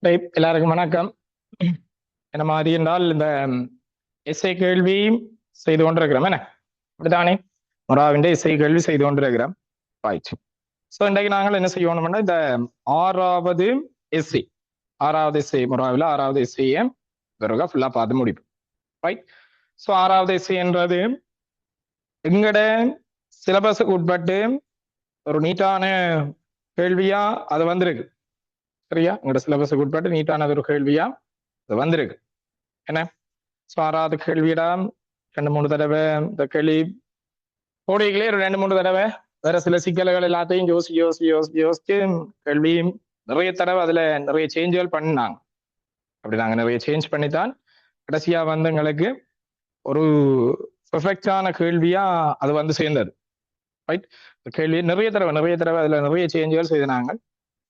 எல்லாருக்கும் வணக்கம். என்ன மாதிரி என்றால் இந்த எஸ்ஐ கேள்வி செய்து கொண்டிருக்கிறோம். என்ன அப்படித்தானே? மொராவின் எஸ்ஐ கேள்வி செய்து கொண்டிருக்கிறோம். ரைட். ஸோ இன்றைக்கு நாங்கள் என்ன செய்யணும்னா இந்த ஆறாவது எஸ்ஐ மொராவில் ஆறாவது எஸ்ஐயை பிறகு ஃபுல்லா பார்த்து முடிப்போம். ரைட். ஸோ ஆறாவது எஸ்ஐ என்றது எங்கட சிலபஸுக்கு உட்பட்டு ஒரு நீட்டான கேள்வியா அது வந்திருக்கு. சரியா? எங்களோட சிலபஸுக்கு உட்பட்டு நீட்டான ஒரு கேள்வியா அது வந்திருக்கு. என்ன? ஸோ ஆறாவது கேள்வியிடம் 2-3 தடவை இந்த கேள்வி கோடைகளே 2-3 தடவை வேற சில சிக்கல்கள் எல்லாத்தையும் யோசிச்சு கேள்வி நிறைய தடவை அதுல நிறைய சேஞ்சுகள் பண்ணாங்க. அப்படி நாங்க நிறைய சேஞ்ச் பண்ணித்தான் கடைசியா வந்து எங்களுக்கு ஒரு பெர்ஃபெக்டான கேள்வியா அது வந்து சேர்ந்தது. ரைட். கேள்வி நிறைய தடவை அதுல நிறைய சேஞ்சுகள் செய்தாங்க.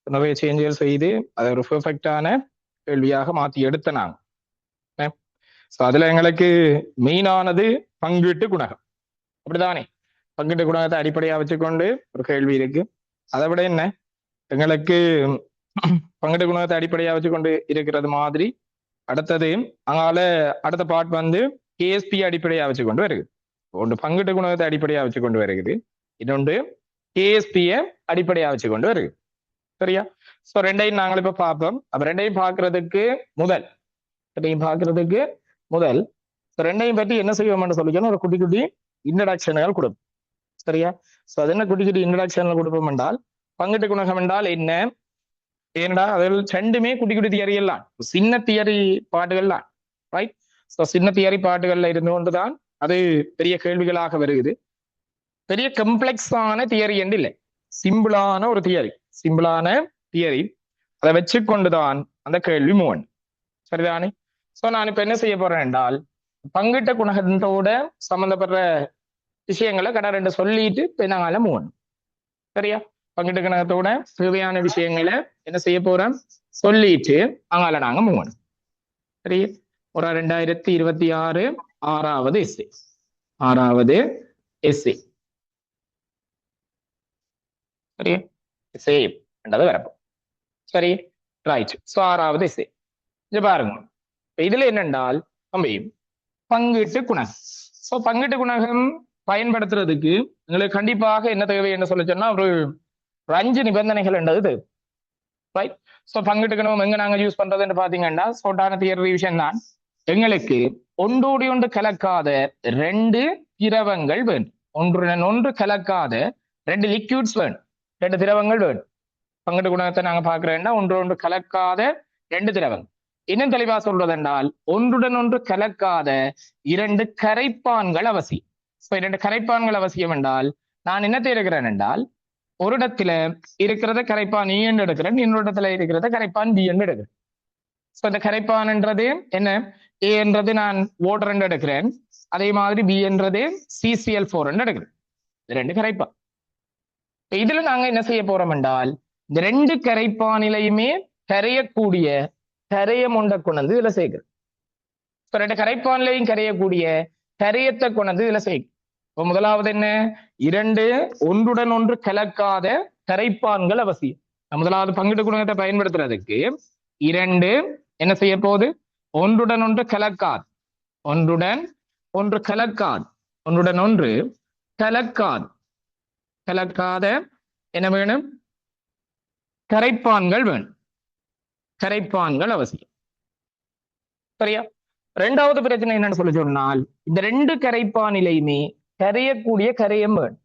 நிறைய சேஞ்சுகள் செய்து அதை ஒரு பெர்ஃபெக்டான கேள்வியாக மாற்றி எடுத்த நாங்க. அதுல எங்களுக்கு மெயினானது பங்கீட்டு குணகம். அப்படித்தானே? பங்கீட்டு குணகத்தை அடிப்படையா வச்சுக்கொண்டு ஒரு கேள்வி இருக்கு. அதை விட என்ன எங்களுக்கு பங்கீட்டு குணகத்தை அடிப்படையா வச்சுக்கொண்டு இருக்கிறது மாதிரி அடுத்தது அங்கால அடுத்த பார்ட் வந்து கேஎஸ்பி அடிப்படையா வச்சுக்கொண்டு வருது. ஒன்று பங்கீட்டு குணகத்தை அடிப்படையா வச்சுக்கொண்டு வருகிறது, இன்னொன்று கேஎஸ்பிய அடிப்படையா வச்சுக்கொண்டு வருது. சரியா? ஸோ ரெண்டையும் நாங்கள் இப்ப பார்ப்போம். அப்ப ரெண்டையும் பார்க்கறதுக்கு முதல் ரெண்டையும் பற்றி என்ன செய்வோம்னு சொல்லிக்கணும், ஒரு குட்டி குட்டி இன்ட்ரடக்ஷன்கள் கொடுப்போம். சரியா? ஸோ அது என்ன குட்டி குட்டி இன்ட்ரடக்ஷன்கள் கொடுப்போம் என்றால், பங்கீட்டு குணகம் என்றால் என்ன, ஏனடா அதில் ரெண்டுமே குட்டி குட்டி தியரி எல்லாம் சின்ன தியரி பாட்டுகள்லாம். ரைட். ஸோ சின்ன தியரி பாட்டுகள்ல இருந்து கொண்டுதான் அது பெரிய கேள்விகளாக வருகிறது. பெரிய கம்ப்ளெக்ஸான தியரி என்று இல்லை, சிம்பிளான ஒரு தியரி அதை வச்சுக்கொண்டுதான் அந்த கேள்வி மூவன். சரிதானே? சோ நான் இப்ப என்ன செய்ய போறேன் என்றால், பங்கிட்ட குணகத்தோட சம்பந்தப்படுற விஷயங்களை ரெண்டு சொல்லிட்டு நாங்கள மூவன். சரியா? பங்கிட்ட குணகத்தோட தேவையான விஷயங்களை என்ன செய்ய போறோம் சொல்லிட்டு அங்கால நாங்க மூவன். சரி. ஒரு 2026 ஆறாவது எஸ்ஏ சரி சேம் என்றது வரப்போம். சரி. ரைட். ஸோ ஆறாவது எஸ்ஏ இது பாருங்க. இதுல என்னென்றால் பங்கீட்டு குணகம். ஸோ பங்கீட்டு குணகம் பயன்படுத்துறதுக்கு உங்களுக்கு கண்டிப்பாக என்ன தேவை என்ன சொல்ல சொன்னா ஒரு 5 நிபந்தனைகள் என்றது தேவை. ரைட். ஸோ பங்கீட்டு குணகம் எங்க நாங்க யூஸ் பண்றதுன்னு பாத்தீங்கன்னா ஷார்ட்டான தியரி ரிவிஷன் தான். எங்களுக்கு ஒன்றோடு ஒன்று கலக்காத 2 திரவங்கள் வேணும். ஒன்றுடன் ஒன்று கலக்காத 2 லிக்யூட்ஸ் வேணும், 2 திரவங்கள் வேணும். பங்கீட்டு குணகத்தை நாங்க பாக்குறோம்னா ஒன்று கலக்காத 2 திரவங்கள். இன்னும் தெளிவா சொல்றது என்றால் ஒன்றுடன் ஒன்று கலக்காத 2 கரைப்பான்கள் அவசியம். 2 கரைப்பான்கள் அவசியம் என்றால் நான் என்ன தேடுகிறேன் என்றால், ஒரு இடத்துல இருக்கிறத கரைப்பான் E என்று எடுக்கிறேன், இன்னொரு இடத்துல இருக்கிறத கரைப்பான் B என்று எடுக்கிறேன். ஸோ இந்த கரைப்பான் என்றது என்ன, A என்றது நான் வாட்டர் என்று எடுக்கிறேன், அதே மாதிரி B என்றது CCl4 என்று எடுக்கிறேன். இது 2 கரைப்பான். இதுல நாங்க என்ன செய்ய போறோம் என்றால், இந்த 2 கரைப்பானிலையுமே கரையக்கூடிய கரையம் ஒன்றை கொண்டு இதுல சேர்க்கிறோம். 2 கரைப்பானிலையும் கரையக்கூடிய கரையத்தை கொண்டு இதுல சேர்க்கிறோம். இப்போ முதலாவது என்ன, 2 ஒன்றுடன் ஒன்று கலக்காத கரைப்பான்கள் அவசியம். முதலாவது பங்கீட்டு குணகத்தை பயன்படுத்துறதுக்கு 2 என்ன செய்ய போகுது, ஒன்றுடன் ஒன்று கலக்காது கலக்காத என்ன வேணும், கரைப்பான்கள் வேணும். கரைப்பான்கள் அவசியம். சரியா? ரெண்டாவது பிரச்சனை என்னன்னு சொல்லி சொன்னால், இந்த 2 கரைப்பானிலையுமே கரையக்கூடிய கரையம் வேணும்.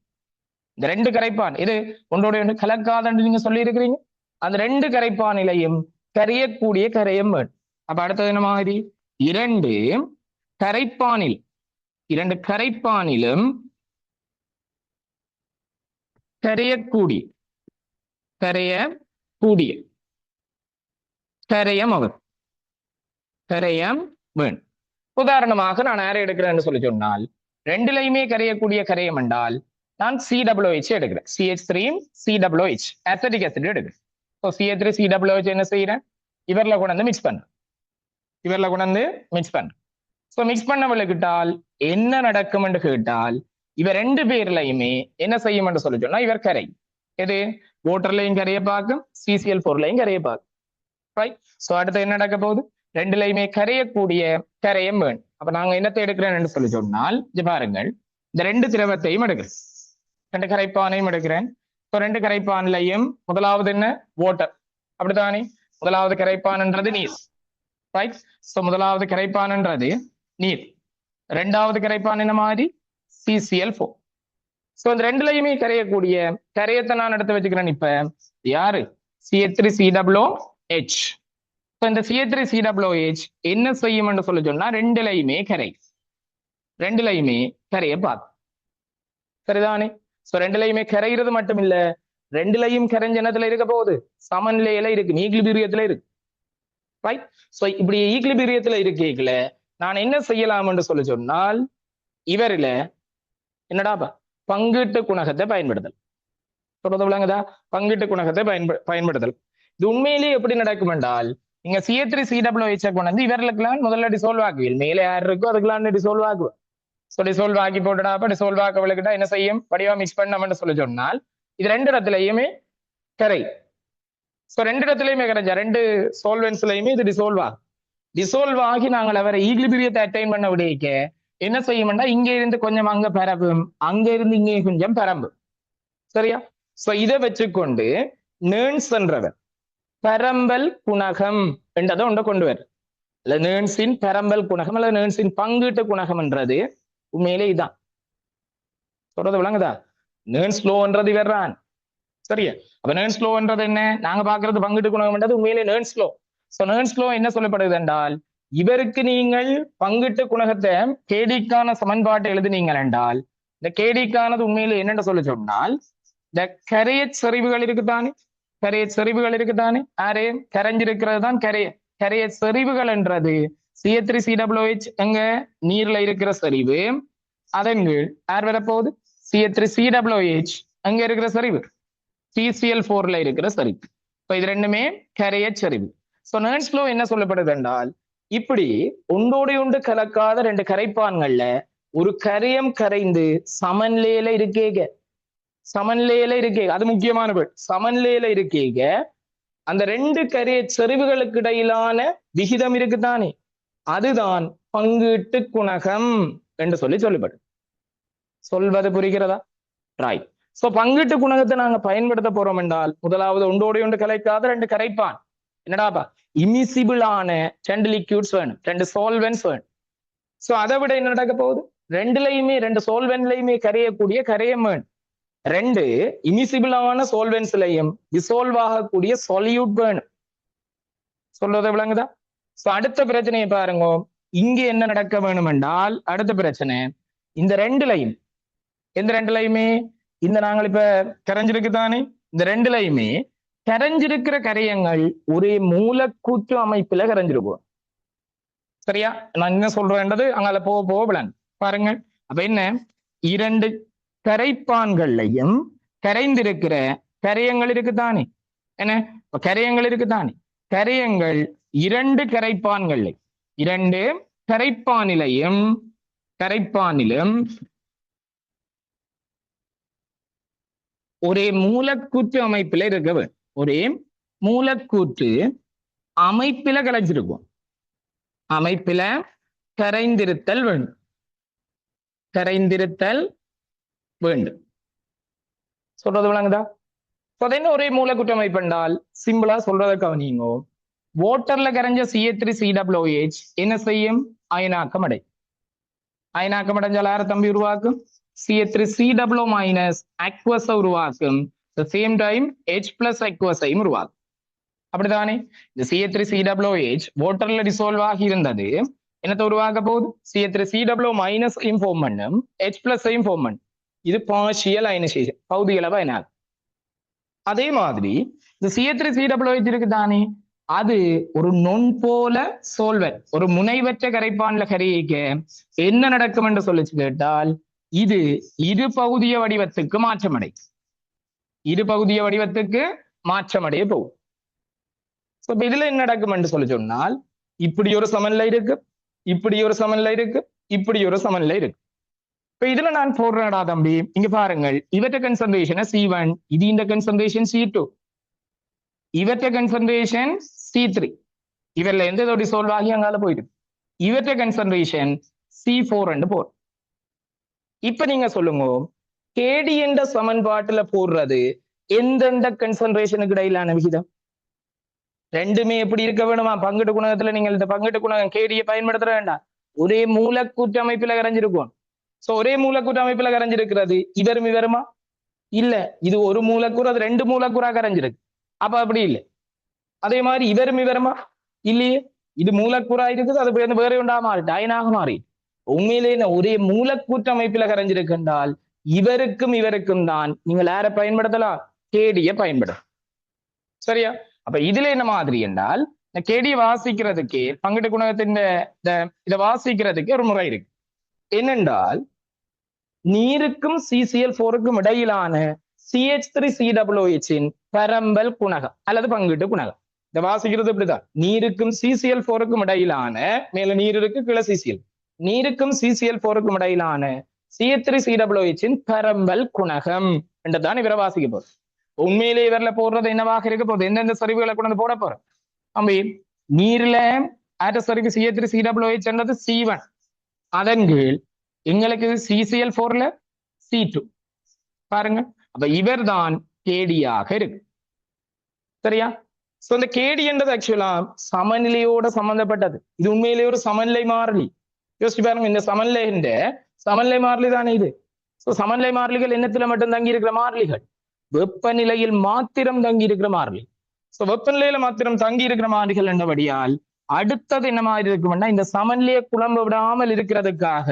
இந்த 2 கரைப்பான் இது ஒன்றோட ஒன்று கலக்காதன்னு நீங்க சொல்லி இருக்கிறீங்க, அந்த 2 கரைப்பானிலையும் கரையக்கூடிய கரையம் வேணும். அப்ப அடுத்தது என்ன மாதிரி, 2 கரைப்பானிலும் கரையக்கூடிய கரையம் வேணும். உதாரணமாக நான் யாரை எடுக்கிறேன்னு சொல்லி சொன்னால், 2லையுமே கரையக்கூடிய கரையம் என்றால் நான் COOH எடுக்கிறேன். CH3 COOH அசிட்டிக் ஆசிட் எடுக்கிறேன். ஸோ CH3 COOH என்ன செய்யறேன், இவர்ல கொண்டு மிக்ஸ் பண்றேன். ஸோ மிக்ஸ் பண்ண விளக்கிட்டால் என்ன நடக்கும் என்று கேட்டால், இவர் 2 பேர்லையுமே என்ன செய்யும் என்று சொல்லி சொன்னா, இவர் கரை எது வாட்டர்லையும் கரைய பார்க்கும், CCl4லையும் கரைய பார்க்கும். ரைட். சோ அடுத்து என்ன நடக்க போகுது, ரெண்டுலையுமே கரையக்கூடிய கரையம் வேணும். அப்ப நாங்க என்னத்தை எடுக்கிறேன்னு சொல்லி சொன்னால், இது பாருங்கள், இந்த ரெண்டு திரவத்தையும் எடுக்கிறேன், ரெண்டு கரைப்பானையும் எடுக்கிறேன். இப்போ ரெண்டு கரைப்பான்லையும் முதலாவது என்ன, வாட்டர், அப்படித்தானே? முதலாவது கரைப்பான்ன்றது நீர், ரைட். சோ முதலாவது கரைப்பான்ன்றது நீர், ரெண்டாவது கரைப்பான் என்ன மாதிரி, CCl4. சோ இந்த ரெண்டுலையுமே கரையக்கூடிய கரையத்தை நான் எடுத்து வச்சுக்கிறேன். இப்ப யாரு, CH3COOH. இந்த CH3COOH என்ன செய்யும் என்று சொல்லி சொன்னா, ரெண்டுலையுமே கரை, ரெண்டுலையுமே கரைய பார்த்து, சரிதானே? சோ ரெண்டுலையுமே கரைகிறது மட்டும் இல்ல, ரெண்டுலையும் கரைஞ்சனத்துல இருக்க போகுது, சமநிலையில இருக்கு, ஈக்லிபிரியத்துல இருக்கு, ரைட். சோ இப்படி ஈக்லிபிரியத்துல இருக்கீங்கள நான் என்ன செய்யலாம் என்று சொல்லி சொன்னால், இவரில என்னடாப்பா பங்கீட்டு குணகத்தை பயன்படுத்தல். சொல்றது விளங்குதா? பங்கீட்டு குணகத்தை பயன்படுத்தல். இது உண்மையிலேயே எப்படி நடக்கும் என்றால், நீங்க CH3COOH கொண்டு வந்து இவர்களுக்கெல்லாம் முதல்ல டிசோல்வ் ஆக்குவீங்க, மேலே யார் இருக்கோ அதுக்கெல்லாம் டிசோல்வ் ஆக்குவேன். ஸோ டிசோல்வ் ஆக்கி போட்டுடாப்ப டிசோல்வ் ஆக்க விளக்கிட்டா என்ன செய்யும், வடிவா மிக்ஸ் பண்ணாமன்னு சொல்லி சொன்னால், இது ரெண்டு இடத்துலையுமே கரை. ஸோ ரெண்டு இடத்துலையுமே கரைஞ்சா, ரெண்டு சோல்வென்ஸ்லையுமே இது டிசோல்வ் ஆகும். டிசோல்வ் ஆகி நாங்கள் அவரை ஈக்லிபிரியத்தை அட்டைன் பண்ண விடைக்க என்ன செய்யும்னா, இங்க இருந்து கொஞ்சம் அங்க பரப்பும், அங்க இருந்து இங்கே கொஞ்சம் பரம்பும், சரியா? சோ இதை வச்சுக்கொண்டு நேர்ன்ஸ் என்றவர் பரம்பல் குணகம் என்றதை ஒன்றை கொண்டு வர, இல்ல நேர்ன்ஸின் பரம்பல் குணகம் அல்லது நேர்ன்ஸின் பங்கீட்டு குணகம் என்றது உண்மையிலே இதான். சொல்றது விளங்குதா? நேர்ன்ஸ் லோன்றது வர்றான், சரியா? அப்ப நேர்ன்ஸ் லோன்றது என்ன, நாங்க பாக்குறது பங்கீட்டு குணகம் என்றது உண்மையிலே நேர்ன்ஸ் லோ. சோ நேர்ன்ஸ் லோ என்ன சொல்லப்படுது என்றால், இவருக்கு நீங்கள் பங்கீட்டு குணகத்தை கேடிக்கான சமன்பாட்டை எழுதினீங்கள் என்றால், இந்த கேடிக்கானது உண்மையிலே என்னென்று சொல்லி சொன்னால், இந்த கரைய செறிவுகள் இருக்குதானே, கரைய செறிவுகள் இருக்குதானே, யாரே கரைஞ்சிருக்கிறது தான் கரைய செறிவுகள் என்றது CH3COOH எங்க நீர்ல இருக்கிற செறிவு, அதன் கீழ் யார் வரப்போகுது, CH3COOH அங்க இருக்கிற செறிவு CCl4ல இருக்கிற செறிவு. இப்ப இது ரெண்டுமே கரைய செறிவு. சோ நேர்ன்ஸ் லோ என்ன சொல்லப்படுது என்றால், இப்படி ஒன்றோடு ஒன்று கலக்காத ரெண்டு கரைப்பான்கள்ல ஒரு கரையம் கரைந்து சமநிலையில இருக்கேக, சமநிலையில இருக்கே, அது முக்கியமான பேர், சமநிலையில இருக்கேக அந்த ரெண்டு கரைய செறிவுகளுக்கு இடையிலான விகிதம் இருக்குதானே, அதுதான் பங்கீட்டு குணகம் என்று சொல்லப்படும். சொல்வது புரிகிறதா? ரைட். சோ பங்கீட்டு குணகத்தை நாங்க பயன்படுத்த போறோம் என்றால், முதலாவது ஒன்றோடு ஒன்று கலைக்காத ரெண்டு கரைப்பான், என்னடாப்பா இமிசிபிளான ரெண்டு லிக்யூட்ஸ் வேணும், ரெண்டு சால்வென்ட்ஸ் வேணும். சோ அதை விட என்ன நடக்க போகுது, ரெண்டுலையுமே ரெண்டு சால்வென்ட்லையுமே கரையக்கூடிய கரையம் வேணும், ரெண்டு இமிசிபிளான சால்வென்ட்ஸ்லையும் டிசோல்வ் ஆகக்கூடிய சொல்யூட் வேணும். சொல்றதை விளங்குதா? சோ அடுத்த பிரச்சனையை பாருங்க, இங்க என்ன நடக்க வேணும் என்றால், அடுத்த பிரச்சனை இந்த ரெண்டுலையும், எந்த ரெண்டுலையுமே, இந்த நாங்கள் இப்ப கரைஞ்சிருக்கு தானே, இந்த ரெண்டுலையுமே கரைஞ்சிருக்கிற கரையங்கள் ஒரே மூலக்கூற்று அமைப்புல கரைஞ்சிருக்கும், சரியா? நான் என்ன சொல்றேன்றது அங்கால போக போக விளங்கு பாருங்க. அப்ப என்ன, இரண்டு கரைப்பான்கள்லையும் கரைந்திருக்கிற கரையங்கள் இருக்குதானே, என்ன கரையங்கள் இருக்குதானே, கரையங்கள் இரண்டு கரைப்பான்களை, இரண்டு கரைப்பானிலையும் ஒரே மூலக்கூற்று அமைப்புல இருக்க, ஒரே மூலக்கூற்று அமைப்பில கலைஞ்சிருக்கும், அமைப்பில கரைந்திருத்தல் வேண்டும், கரைந்திருத்தல் வேண்டும். சொல்றது விளங்குதா? ஒரே மூலக்கூற்று அமைப்பு என்றால் சிம்பிளா சொல்றதை கவனிங்க, வாட்டர்ல கரைஞ்ச CH3COOH என்ன செய்யும், அயனாக்கம் அடை, அயனாக்கம் அடைஞ்சால் யார தம்பி உருவாக்கும், CH3COO- அக்வஸை உருவாக்கும், சேம் டைம் H+ அக்வஸையும் உருவாக்கும், அப்படித்தானே? இந்த CH3COOH வாட்டர்ல டிசோல்வ் ஆகி இருந்தது, என்னத்தை உருவாக்க போகுது, CH3COO- ஃபார்ம் பண்ணும், H+ ஃபார்ம் பண்ணும். இது பார்ஷியல் அயனைசேஷன், பகுதிகள பயனாகும். அதே மாதிரி இந்த CH3COOH இருக்குதானே, அது ஒரு நொன்போல சோல்வெண்ட், ஒரு முனைவற்ற கரைப்பான்ல கரையிக்க என்ன நடக்கும் என்று சொல்லிச்சு கேட்டால், இது இரு பகுதிய வடிவத்துக்கு மாற்றமடை, இரு பகுதிய வடிவத்துக்கு மாற்றமடைய போகும். இதுல என்ன நடக்கும் என்று சொல்லி சொன்னால், இப்படி ஒரு சமநிலை இருக்கு, இப்படி ஒரு சமநிலை இருக்கு, இப்படி ஒரு சமநிலை இருக்கு. இப்ப இதுல நான் போடுறேன்டா தம்பி, இங்க பாருங்கள், இவற்ற கன்சன்ட்ரேஷன் C1, இது இந்த கன்சன்ட்ரேஷன் C2, இவற்ற கன்சன்ட்ரேஷன் C3. இவர்ல எந்த இதோட டிசால்வ் ஆகி அங்கால போயிருக்கு. இவற்ற கன்சன்ட்ரேஷன் C4 என்று போறோம். இப்ப நீங்க சொல்லுங்க, கேடி என்ற சமன்பாட்டுல போடுறது எந்தெந்த கன்சன்ட்ரேஷனுக்கு இடையிலான விகிதம்? ரெண்டுமே எப்படி இருக்க வேணுமா? பங்கிட்டு குணகத்துல நீங்கள் இந்த பங்கிட்டு குணகம் கேடியை பயன்படுத்த வேண்டாம். ஒரே மூலக்கூற்று அமைப்புல கரைஞ்சிருக்கும். சோ ஒரே மூலக்கூற்று அமைப்புல கரைஞ்சிருக்கிறது இவரும் இவருமா? இல்ல, இது ஒரு மூலக்கூறு, அது ரெண்டு மூலக்கூறா கரைஞ்சிருக்கு. அப்ப அப்படி இல்லை. அதே மாதிரி இவரும் இவருமா? இல்லையே, இது மூலக்கூறா இருக்குது, அது வேற ஒன்றா மாறிட்டு அயனாக மாறி. உண்மையிலே ஒரே மூலக்கூற்று அமைப்புல கரைஞ்சிருக்கின்றால் இவருக்கும் இவருக்கும் தான் நீங்கள் யாரை பயன்படுத்தலாம்? கேடிய பயன்படும். சரியா? அப்ப இதுல என்ன மாதிரி என்றால், இந்த கேடியை வாசிக்கிறதுக்கு பங்கிட்டு குணகத்தின் இதை வாசிக்கிறதுக்கு ஒரு முறை இருக்கு. என்னென்றால், நீருக்கும் CCl4க்கும் இடையிலான CH3COOH இன் பரம்பல் குணகம் அல்லது பங்கிட்டு குணகம். இதை வாசிக்கிறது இப்படிதான். நீருக்கும் CCl4க்கும் இடையிலான, மேல நீர் இருக்கு, கீழே CCl, நீருக்கும் CCl4க்கும் இடையிலான CH3COOH இன் பரம்பல் குணகம் என்றுதான் இவரை வாசிக்க போகுது. உண்மையிலே இவர்ல போடுறது என்னவாக இருக்க போகுது? எந்தெந்த சரிவுகளை கொண்டு போட போறோம்? அம்பி நீர்ல ஆட்ட சரிவு CH3COOH என்றது C1, அதன் கீழ் எங்களுக்கு CCl4ல C2 பாருங்க. அப்ப இவர் தான் கேடியாக இருக்கு. சரியா? சோ இந்த கேடி என்றது ஆக்சுவலா சமநிலையோட சம்பந்தப்பட்டது. இது உண்மையிலேயே ஒரு சமநிலை மாறிலி. யோசிச்சு பாருங்க, இந்த சமநிலை மாறிலி தானே இது. சோ சமநிலை மாறிலிகள் என்னத்துல மட்டும் தங்கி இருக்கிற மாறிலிகள்? வெப்பநிலையில் மாத்திரம் தங்கி இருக்கிற மாறிலி. சோ வெப்பநிலையில மாத்திரம் தங்கி இருக்கிற மாறிலிகள் என்றபடியால் அடுத்தது என்ன மாதிரி இருக்கும்னா, இந்த சமநிலையை குழம்ப விடாமல் இருக்கிறதுக்காக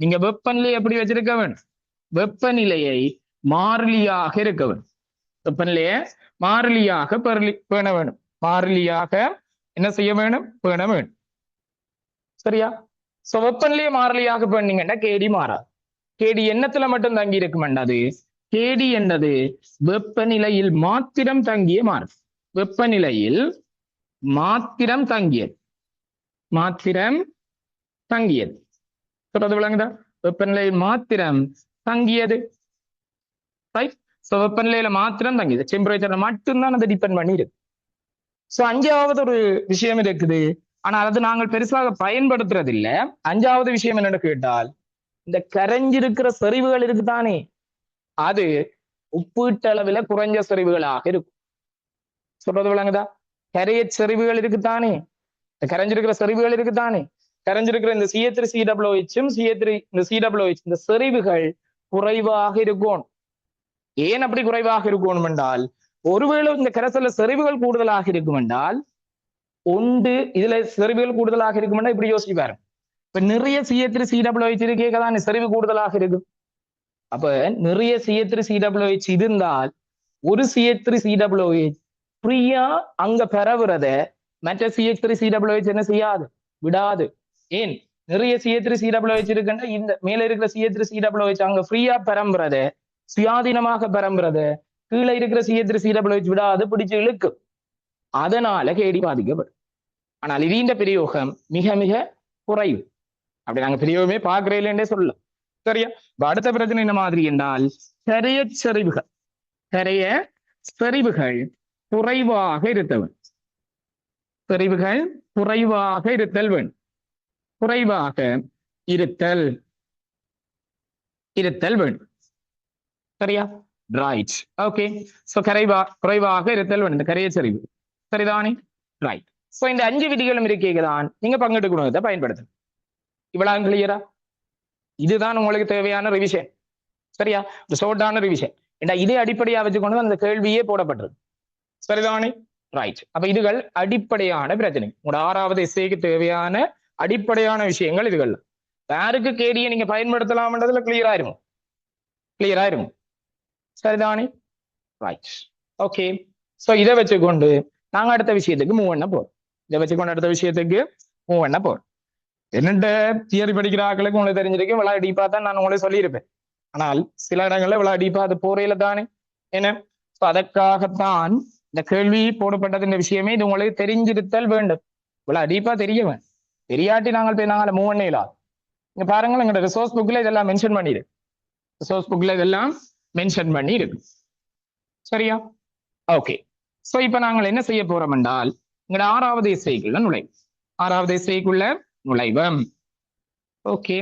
நீங்க வெப்பநிலையை எப்படி வச்சிருக்க வேண்டும்? வெப்பநிலையை மாறிலியாக இருக்க வேண்டும். வெப்பநிலையை மாறிலியாக பேண வேண்டும். மாறிலியாக என்ன செய்ய வேணும்? பேண வேண்டும். சரியா? சோ வெப்பநிலையை மாறிலியாக பேணீங்கன்னா கேடி மாறாது. கேடி எண்ணத்துல மட்டும் தங்கி இருக்குமெண்டா, அது கேடி என்றது வெப்பநிலையில் மாத்திரம் தங்கிய மாறும். வெப்பநிலையில் மாத்திரம் தங்கியது. சொல்றது விளங்குதா? வெப்பநிலையில் மாத்திரம் தங்கியது. ரைட்? சோ வெப்பநிலையில மாத்திரம் தங்கியது. டெம்பரேச்சர்ல மட்டும்தான் அதை டிபெண்ட் பண்ணி இருக்கு. சோ அஞ்சாவது ஒரு விஷயம் இருக்குது, ஆனால் அது நாங்கள் பெருசாக பயன்படுத்துறது இல்லை. அஞ்சாவது விஷயம் என்னன்னு கேட்டால், இந்த கரைஞ்சிருக்கிற செறிவுகள் இருக்குதானே, அது ஒப்பீட்டளவில் குறைஞ்ச செறிவுகளாக இருக்கும். சொல்றது விளங்குதா? கரைய செறிவுகள் இருக்குதானே, கரைஞ்சிருக்கிற செறிவுகள் இருக்குதானே, கரைஞ்சிருக்கிற இந்த CH3COOH இந்த COOH இந்த செறிவுகள் குறைவாக இருக்கும். ஏன் அப்படி குறைவாக இருக்கணும் என்றால், ஒருவேளை இந்த கரைசல்ல செறிவுகள் கூடுதலாக இருக்கும் என்றால், இதுல செறிவுகள் கூடுதலாக இருக்கும் இப்படி யோசிச்சு பாருங்க. இப்ப நிறைய CH3COOH இருக்கேதான் செறிவு கூடுதலாக இருக்கும். அப்ப நிறைய CH3COOH இருந்தால் ஒரு CH3COOH ஃப்ரீயா அங்க பரவுறத மற்ற CH3COOH என்ன செய்யாது? விடாது. ஏன்? நிறைய CH3COOH இருக்குன்னா இந்த மேல இருக்கிற CH3COOH அங்க ஃப்ரீயா பரம்புறத, சுயாதீனமாக பரம்புறத கீழே இருக்கிற CH3COOH விடாது, பிடிச்சு இழுக்கும். அதனால கேடி பாதிக்கப்படும். ஆனால் இதீண்ட பிரயோகம் மிக மிக குறைவு. அப்படி நாங்க பிரயோகமே பார்க்கிறேன் சொல்லலாம். சரியா? அடுத்த பிரச்சனை என்ன மாதிரி என்றால், கரைய செறிவுகள் குறைவாக இருத்தல் வேண்டும். குறைவாக இருத்தல் வேண்டும். சரியா? ரைட். ஓகே. சோ குறைவாக இருத்தல் வேண்டும் கரைய செறிவு. சரிதானே? ரைட். சோ இந்த 5 விதிகளும் இருக்கேதான் நீங்க பங்கிட்டு குணகத்தை பயன்படுத்தணும். இவ்வளவு கிளியரா? இதுதான் உங்களுக்கு தேவையான ரிவிஷன். சரியா? ஷார்ட்டான ரிவிஷன். இதே அடிப்படையா வச்சுக்கொண்டு அந்த கேள்வியே போடப்பட்டது. சரிதானே? ரைட். அப்ப இதுகள் அடிப்படையான பிரச்சனை. உங்களோட 6வது எஸ்ஏக்கு தேவையான அடிப்படையான விஷயங்கள் இதுகள். யாருக்கு கேடியை நீங்க பயன்படுத்தலாம்ன்றதுல கிளியரா இருக்கும். சரிதானே? ரைட். ஓகே. சோ இதை வச்சுக்கொண்டு நாங்க அடுத்த விஷயத்துக்கு மூவ் பண்ண போறோம். என்னென்ன தியரி படிக்கிற ஆக்களுக்கு உங்களுக்கு தெரிஞ்சிருக்கும், இவ்வளவு டீப்பா தான் நான் உங்களுக்கு சொல்லியிருப்பேன். ஆனால் சில இடங்கள்ல இவ்வளவு டீப்பா அது போறையில தானே என்ன. அதற்காகத்தான் இந்த கேள்வி போடப்பட்டது. இந்த விஷயமே இது உங்களுக்கு தெரிஞ்சிருத்தல் வேண்டும். இவ்வளவு டீப்பா தெரிய வேண்டும். தெரியாட்டி நாங்கள் மூவ் பண்ணலாம். இங்க பாருங்கள், எங்களோட ரிசோர்ஸ் புக்ல இதெல்லாம் மென்ஷன் பண்ணியிருக்கு. சரியா? ஓகே. சோ இப்ப நாங்கள் என்ன செய்ய போறோம் என்றால், இங்க ஆறாவது இசைக்குள்ள நுழைவு. ஆறாவது இசைக்குள்ள நுழைவு. ஓகே,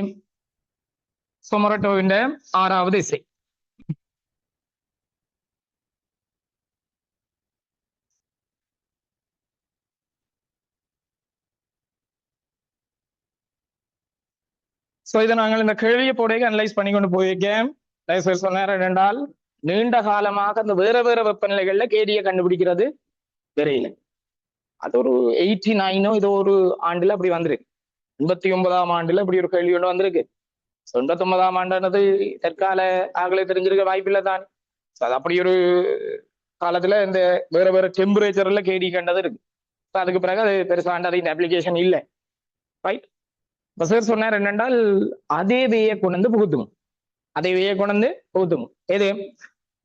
மொராட்டோவின் ஆறாவது இசை. இதை நாங்கள் இந்த கேள்வியை போடையே அனலைஸ் பண்ணி கொண்டு போயிருக்கேன். சொன்னார் என்றால் நீண்ட காலமாக அந்த வேற வேற வெப்பநிலைகள்ல கேடியை கண்டுபிடிக்கிறது தெரியல. அது ஒரு 89 இது ஒரு ஆண்டுல அப்படி வந்திருக்கு. 89ஆம் ஆண்டுல இப்படி ஒரு கேள்வி ஒன்று வந்திருக்கு. 89ஆம் ஆண்டானது தற்கால ஆகலை தெரிஞ்சிருக்க வாய்ப்பில்லை தான். அது அப்படி ஒரு காலத்துல இந்த வேற வேற டெம்பரேச்சர்ல கேடி கண்டது இருக்கு. அதுக்கு பிறகு அது பெருசாண்ட இந்த அப்ளிகேஷன் இல்லை. ரைட். இப்ப சார் சொன்னார் என்னென்றால் அதே வேயை கொண்டு வந்து புகுத்தும். அதே வேயை கொண்டு வந்து புகுத்தும். எது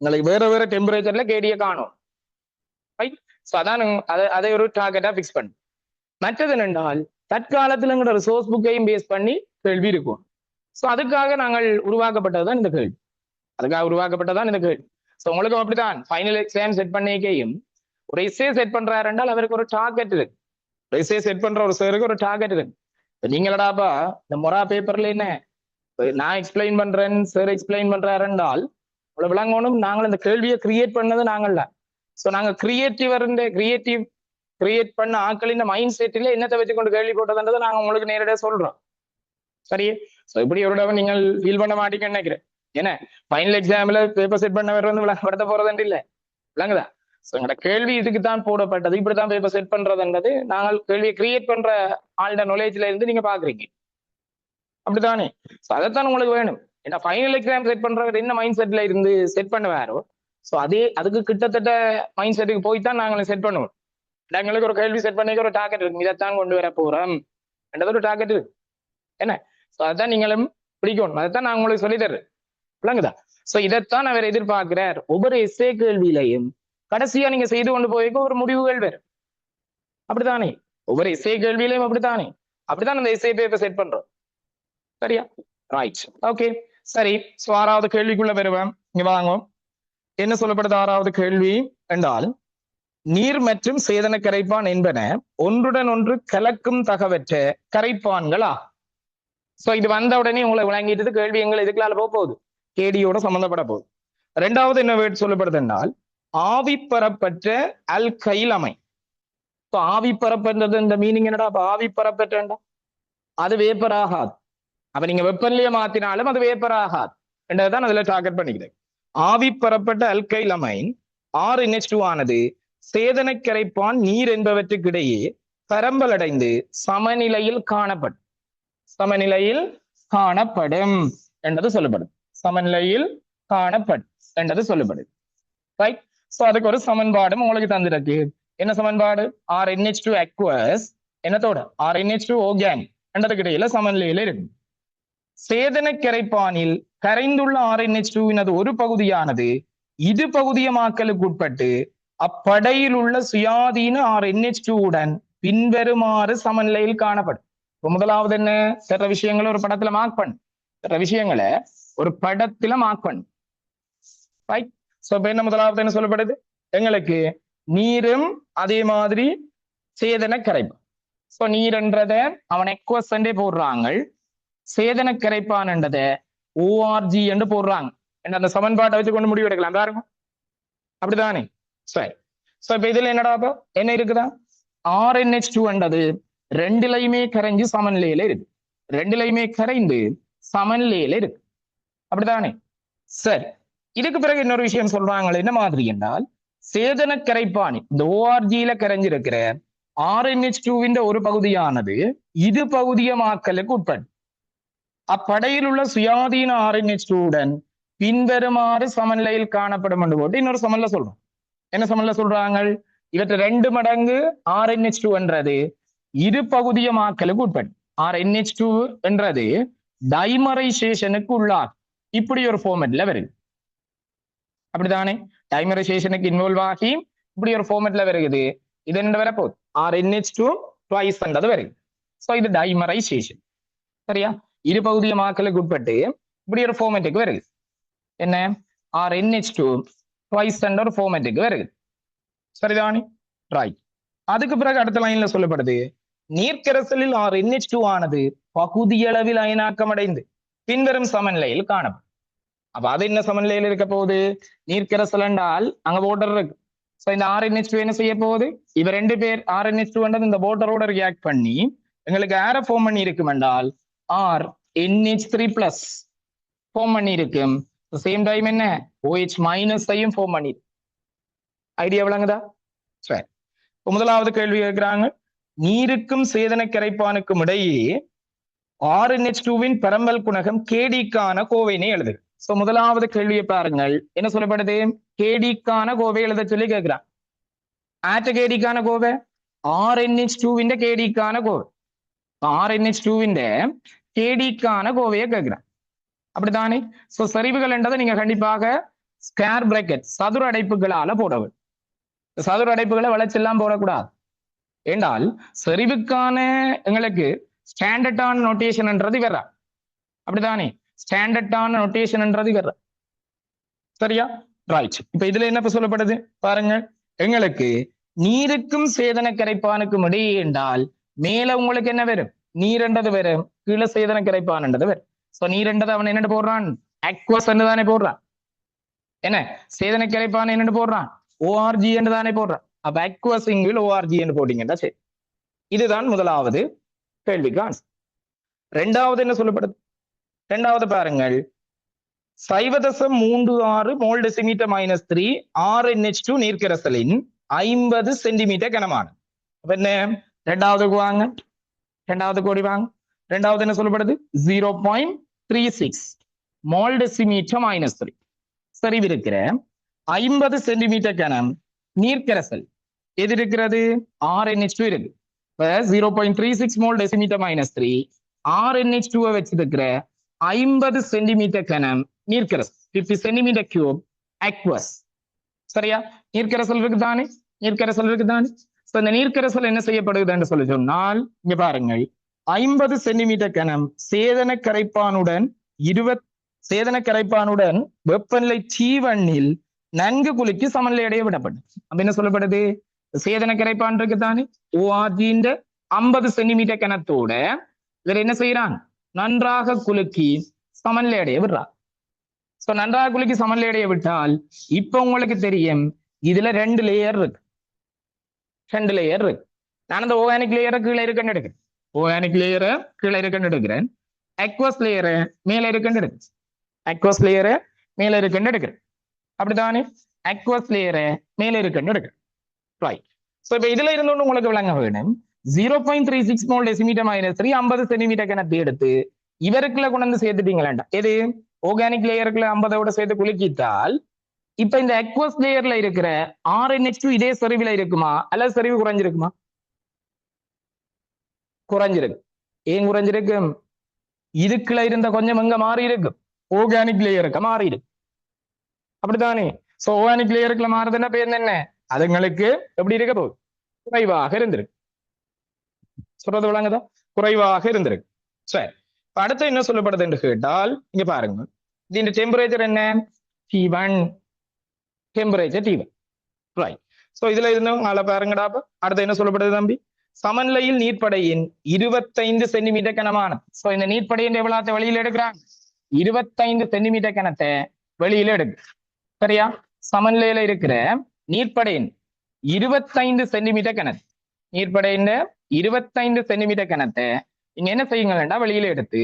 உங்களுக்கு வேற வேற டெம்பரேச்சர்ல கேடியை காணும். ரைட். அதான் அதை ஒரு டார்கெட்டா பிக்ஸ் பண்ணு. மற்றது என்னென்றால் தற்காலத்துல சோர்ஸ் புக்கையும் பேஸ் பண்ணி கேள்வி இருக்கும். அதுக்காக நாங்கள் உருவாக்கப்பட்டதுதான் இந்த கேள்வி. அதுக்காக உருவாக்கப்பட்டதான் இந்த கேள்வி. உங்களுக்கும் அப்படித்தான் ஃபைனல் எக்ஸாம் செட் பண்ணிக்கையும் ஒரு எஸ்ஏ செட் பண்றாரு என்றால் அவருக்கு ஒரு டார்கெட் இருக்கு. ஒரு எஸ்ஏ செட் பண்ற ஒரு சாருக்கு ஒரு டார்கெட் இருக்கு. நீங்களடாப்பா இந்த மொரா பேப்பர்ல என்ன நான் எக்ஸ்பிளைன் பண்றேன், சார் எக்ஸ்பிளைன் பண்றாரு என்றால் உங்களை விளங்கணும். நாங்கள் இந்த கேள்வியை கிரியேட் பண்ணது நாங்கள்ல. நாங்க கிரியேட் பண்ண ஆக்களின் மைண்ட் செட்டில என்னத்தை வச்சு கொண்டு கேள்வி போட்டதுன்றதை நாங்க உங்களுக்கு நேரடியாக சொல்றோம். சரி. இப்படி ஒரு தடவை நீங்கள் ஃபீல் பண்ண மாட்டீங்கன்னு நினைக்கிறேன். ஏன்னா ஃபைனல் எக்ஸாம்ல பேப்பர் செட் பண்ணவர் வந்து விளங்கப்படுத்த போறதுன்னு இல்லை. விளங்குதா? எங்களோட கேள்வி இதுக்கு தான் போடப்பட்டது, இப்படித்தான் பேப்பர் செட் பண்றதுன்றது நாங்கள் கேள்வியை கிரியேட் பண்ற ஆள்ட நாலேஜ்ல இருந்து நீங்க பாக்குறீங்க. அப்படித்தானே? அதைத்தான் உங்களுக்கு வேணும். ஏன்னா ஃபைனல் எக்ஸாம் செட் பண்றவர் என்ன மைண்ட் செட்ல இருந்து செட் பண்ணுவாரோ அதுக்கு கிட்டத்தட்ட மைண்ட் செட்டுக்கு போய் தான் நாங்கள் செட் பண்ணுவோம். எங்களுக்கு ஒரு கேள்வி செட் பண்ணி ஒரு டார்கெட் இருக்கு, இதைத்தான் கொண்டு வர போறோம் என்றது ஒரு டார்கெட் இருக்கு. என்ன? அதைத்தான் நீங்களும் பிடிக்கணும். அதைத்தான் நான் உங்களுக்கு சொல்லி தர்றேன். விளங்குதா? இதைத்தான் அவர் எதிர்பார்க்கிறார். ஒவ்வொரு எஸ்ஏ கேள்வியிலையும் கடைசியா நீங்க செய்து கொண்டு போய்க்க ஒரு முடிவுகள் வேறு. அப்படித்தானே? ஒவ்வொரு எஸ்ஏ கேள்வியிலையும் அப்படித்தானே? அப்படித்தான் அந்த எஸ்ஏ பேப்பர் செட் பண்றோம். சரியா? ரைட். ஓகே, சரி. ஆறாவது கேள்விக்குள்ள வருவேன். இங்க வாங்க. என்ன சொல்லப்படுது ஆறாவது கேள்வி என்றால் நீர் மற்றும் சேதன கரைப்பான் என்பன ஒன்றுடன் ஒன்று கலக்கும் தகவற்ற கரைப்பான்களா? இது வந்த உடனே உங்களை விளங்கிட்டு கேள்வி எங்களை இதுக்குள்ளால போகுது, கேடியோட சம்பந்தப்பட போகுது. ரெண்டாவது என்ன வேர்ட் சொல்லப்படுது என்றால் ஆவி பெறப்பட்ட அல்கைல் அமை. ஆவி பெறப்பட்டது இந்த மீனிங் என்னடா? ஆவி பெறப்பட்ட அது வேப்பர் ஆகாது. அப்ப நீங்க வெப்பநிலையை மாத்தினாலும் அது வேப்பர் ஆகாது என்றதான் அதுல டார்கெட் பண்ணிக்கிறேன். ஆவி பெறப்பட்ட அல்கைல் அமைன் R-NH2 ஆனது சேதன கரைப்பான் நீர் என்பவற்றுக்கு இடையே பரம்பலடைந்து சமநிலையில் காணப்படும். சமநிலையில் காணப்படும் என்றது சொல்லப்படும். சமநிலையில் காணப்படும் என்றது சொல்லப்படுது. ரைட். அதுக்கு ஒரு சமன்பாடும் உங்களுக்கு தந்திருக்கு. என்ன சமன்பாடு? R-NH2 aqueous என்னத்தோட R-NH2 organic என்றதுக்கு இடையில சமநிலையில இருக்கு. சேதன கரைப்பானில் கரைந்துள்ள R-NH2 ஒரு பகுதியானது இது பகுதியமாக்கலுக்கு உட்பட்டு அப்படையில் உள்ள சுயாதீன R-NH2 பின்வருமாறு சமநிலையில் காணப்படும். முதலாவது என்ன? சில விஷயங்களை ஒரு படத்துல மார்க் பண்ணு. சில விஷயங்களை ஒரு படத்துல மார்க் பண்ணு. ரைட். என்ன முதலாவது என்ன சொல்லப்படுது? எங்களுக்கு நீரும் அதே மாதிரி சேதன கரைப்பான். நீர்ன்றத அவன் எக்வசண்டே போடுறாங்க, சேதன கரைப்பான் என்றத ORG என்று போடுறாங்க. அந்த சமன்பாட்டை வச்சு கொண்டு முடிவு எடுக்கலாம் பாருங்க. அப்படிதானே? சரி. இப்ப இதுல என்னடா என்ன இருக்குதா? R-NH2 என்றது ரெண்டுலையுமே கரைஞ்சு சமநிலையில இருக்கு. ரெண்டுலையுமே கரைந்து சமநிலையில இருக்கு. அப்படிதானே? சரி. இதுக்கு பிறகு இன்னொரு விஷயம் சொல்றாங்க. என்ன மாதிரி என்றால் சேதன கரைப்பானி இந்த ORG-ல கரைஞ்சிருக்கிற R-NH2 ஒரு பகுதியானது இது பகுதியமாக்கலுக்கு உட்பட்டு அப்படையில் உள்ள சுயாதீன R-NH2 பின்வருமாறு சமநிலையில் காணப்படும் என்று போட்டு இன்னொரு சமநிலை சொல்றோம். என்ன சமநிலை சொல்றாங்க? இவற்றை 2 மடங்கு R-NH2 என்றது இரு பகுதியமாக்கலுக்கு உட்பட்டு. R-NH2 என்றது டைமரைசேஷனுக்கு உள்ளார். இப்படி ஒரு ஃபார்மேட்ல வருது. அப்படித்தானே? டைமரைசேஷனுக்கு இன்வால்வ் ஆகி இப்படி ஒரு ஃபார்மேட்ல வருகிறது. இது என்ன வரப்போகுது? R-NH2 twice என்றது வருது. இது டைமரைசேஷன். சரியா? இரு பகுதியமாக்கலுக்கு உட்பட்டு இப்படி ஒரு ஃபார்மேட்டுக்கு வருது. என்ன? R-NH2 twice என்ற ஒரு ஃபார்மேட்டுக்கு வருது. சரிதானே? ரைட். அதுக்கு பிறகு அடுத்த லைன்ல சொல்லப்படுது நீர்க்கரசலில் NH2 ஆனது பகுதியளவில் அயனாக்கம் அடைந்து பின்வரும் சமநிலையில் காணப்படும். அப்ப அது என்ன சமநிலையில் இருக்க போகுது? நீர்க்கரசல் என்றால் அங்க வாட்டர் இருக்கு. சோ இந்த RNH2 என்ன செய்ய போகுது? இவ ரெண்டு பேர் RNH2 இந்த வாட்டரோட ரியாக்ட் பண்ணி எங்களுக்கு ஏர ஃபார்ம் பண்ணி இருக்கும் என்றால் RNH3+ ஃபார்ம் பண்ணி இருக்கும். சேம் டைம் என்ன OH- ஐயும் ஃபார்ம் பண்ணி. ஐடியா விளங்குதா? சரி, முதலாவது கேள்வி கேட்கிறாங்க, நீருக்கும் சேதன கரைப்பானுக்கும் இடையே RNH2வின் பரம்பல் குணகம் KDக்கான கோவையினை எழுது. சோ முதலாவது கேள்வியை பாருங்கள், என்ன சொல்லப்படுது? KDக்கான கோவை எழுத சொல்லி கேட்கிறான். ஆட்ட KDக்கான கோவை RNH2வின் KDக்கான கோவை. RNH2வின் KDக்கான கோவையை கேட்கிறான். அப்படித்தானே? சோ சரிவுகள் என்றதை நீங்க கண்டிப்பாக ஸ்கொயர் பிராக்கெட் சதுர அடைப்புகளால போடவும். சதுர அடைப்புகளை வளைச்செல்லாம் போடக்கூடாது. ஏண்டால் செறிவுக்கான எங்களுக்கு ஸ்டாண்டர்டான நோட்டேஷன்ன்றது வேற. அப்படித்தானே? ஸ்டாண்டர்டான நோட்டேஷன்ன்றது வேற. சரியா? ரைட். இப்ப இதுல என்ன சொல்லப்படுது பாருங்க, எங்களுக்கு நீருக்கும் சேதன கரைப்பானுக்கும் இடையே என்றால் மேல உங்களுக்கு என்ன வரும்? நீரென்றது வரும், கீழே சேதன கரைப்பான்ன்றது வரும். சோ நீரென்றது அவன் என்ன போடுறான்? அக்வஸ் தானே போடுறான். என்ன சேதன கரைப்பான் என்னன்னு போடுறான்? ORG என்று தானே போடுறான். அப்ப அக்வஸ் இங்கில் ORG என்று போட்டீங்கன்னா சரி. இதுதான் முதலாவது கேள்விக்கு ஆன்சர். ரெண்டாவது என்ன சொல்லப்படுது? ரெண்டாவது பாருங்கள், 0.36 மோல் டெசிமீட்டர் -3 RNH2 நீர்க்கரசலின் 50 சென்டிமீட்டர் கனமான. அப்ப என்ன ரெண்டாவதுக்கு வாங்க, ரெண்டாவது கோடி வாங்க. ரெண்டாவது என்ன சொல்லப்படுது? 0.36 மோல் டெசிமீட்டர் -3 சரிவிருக்கிற 50 சென்டிமீட்டர் கனம் நீர்க்கரசல் எது இருக்கிறது? RNH2 இருக்கு. 0.36 மோல் டெசிமீட்டர் -3 RNH2 வச்சிருக்கிற 50 சென்டிமீட்டர் கனம் நீர்க்கரசல் 50 சென்டிமீட்டர் கியூப் அக்வஸ். சரியா? நீர்க்கரசல் இருக்குதானே? நீர்க்கரசல் இருக்குதானே? இந்த நீர்க்கரசல் என்ன செய்யப்படுதுன்னு சொல்லி சொன்னால் இங்க பாருங்கள், 50 சென்டிமீட்டர் கனம் சேதன கரைப்பானுடன் சேதன கரைப்பானுடன் வெப்பநிலை T1 நன்கு குலுக்கி சமநிலை அடைய விடப்படும். அப்ப என்ன சொல்லப்படுது? சேதன கரைப்பான் இருக்குதானே, ORG 50 சென்டிமீட்டர் கனத்தோட இவர் என்ன செய்யறான்? நன்றாக குலுக்கி சமநிலை அடைய விடுறான். சோ நன்றாக குலுக்கி சமநிலை அடைய விட்டால் இப்ப உங்களுக்கு தெரியும் இதுல 2 லேயர் இருக்கு. 2 லேயர் இருக்கு. நான் அந்த ஓர்கானிக் லேயரை கீழே இருக்குன்னு எடுக்கிறேன். ஓர்கானிக் லேயரை கீழே இருக்குன்னு எடுக்கிறேன். அக்வஸ் லேயரை மேல இருக்குன்னு எடுக்கிறேன். அக்வஸ் லேயரை மேல இருக்குன்னு எடுக்கிறேன். அப்படித்தானே? அக்வஸ் லேயரை மேல இருக்குன்னு எடுக்கிறேன். ரைட். சோ இப்ப இதுல இருந்து உங்களுக்கு விளங்க வேணும், 0.36 மோல் டெசிமீட்டர் -3 50 சென்டிமீட்டர் கனத்தை எடுத்து இவருக்குள்ள கொண்டு வந்து சேர்த்துட்டீங்களா? எது ஓர்கானிக் லேயருக்குள்ள 50ஓட சேர்த்து குலுக்கிட்டால் இப்ப இந்த அக்வஸ் லேயர்ல இருக்கிற RNH2 இதே செறிவுல இருக்குமா அல்லது செறிவு குறைஞ்சிருக்குமா? குறைஞ்சிருக்கு. ஏன் குறைஞ்சிருக்கும்? இதுக்குள்ள இருந்த கொஞ்சம் எங்க மாறி இருக்கும்? ஓர்கானிக் லேயருக்கு மாறி இருக்கு. அப்படித்தானே? சோ ஓர்கானிக் லேயருக்குள்ள மாறுதுன்னா பேர் என்ன? அதுங்களுக்கு எப்படி இருக்க போகுது? குறைவாக இருந்திருக்கு. சொல்றது விளங்குதா? குறைவாக இருந்திருக்கு. சரி, அடுத்து என்ன சொல்லப்படுது என்று கேட்டால் இங்க பாருங்க, இந்த டெம்பரேச்சர் என்ன? T1. Temperature T1. Right. So இதுல இருந்தவங்க பாருங்கடா. அடுத்து என்ன சொல்லப்படுது தம்பி? சமநிலையில் நீர்ப்படையின் 25 சென்டிமீட்டர் கனமான. சோ இந்த நீர்ப்படையின் எவ்வளவு வெளியில எடுக்கிறாங்க? 25 சென்டிமீட்டர் கனத்தை வெளியில எடுக்கு. சரியா? சமநிலையில இருக்கிற நீர்ப்படையின் 25 சென்டிமீட்டர் கனத்தை, நீர்ப்படையின் 25 சென்டிமீட்டர் கனத்தை நீங்க என்ன செய்யுங்களா? வெளியில எடுத்து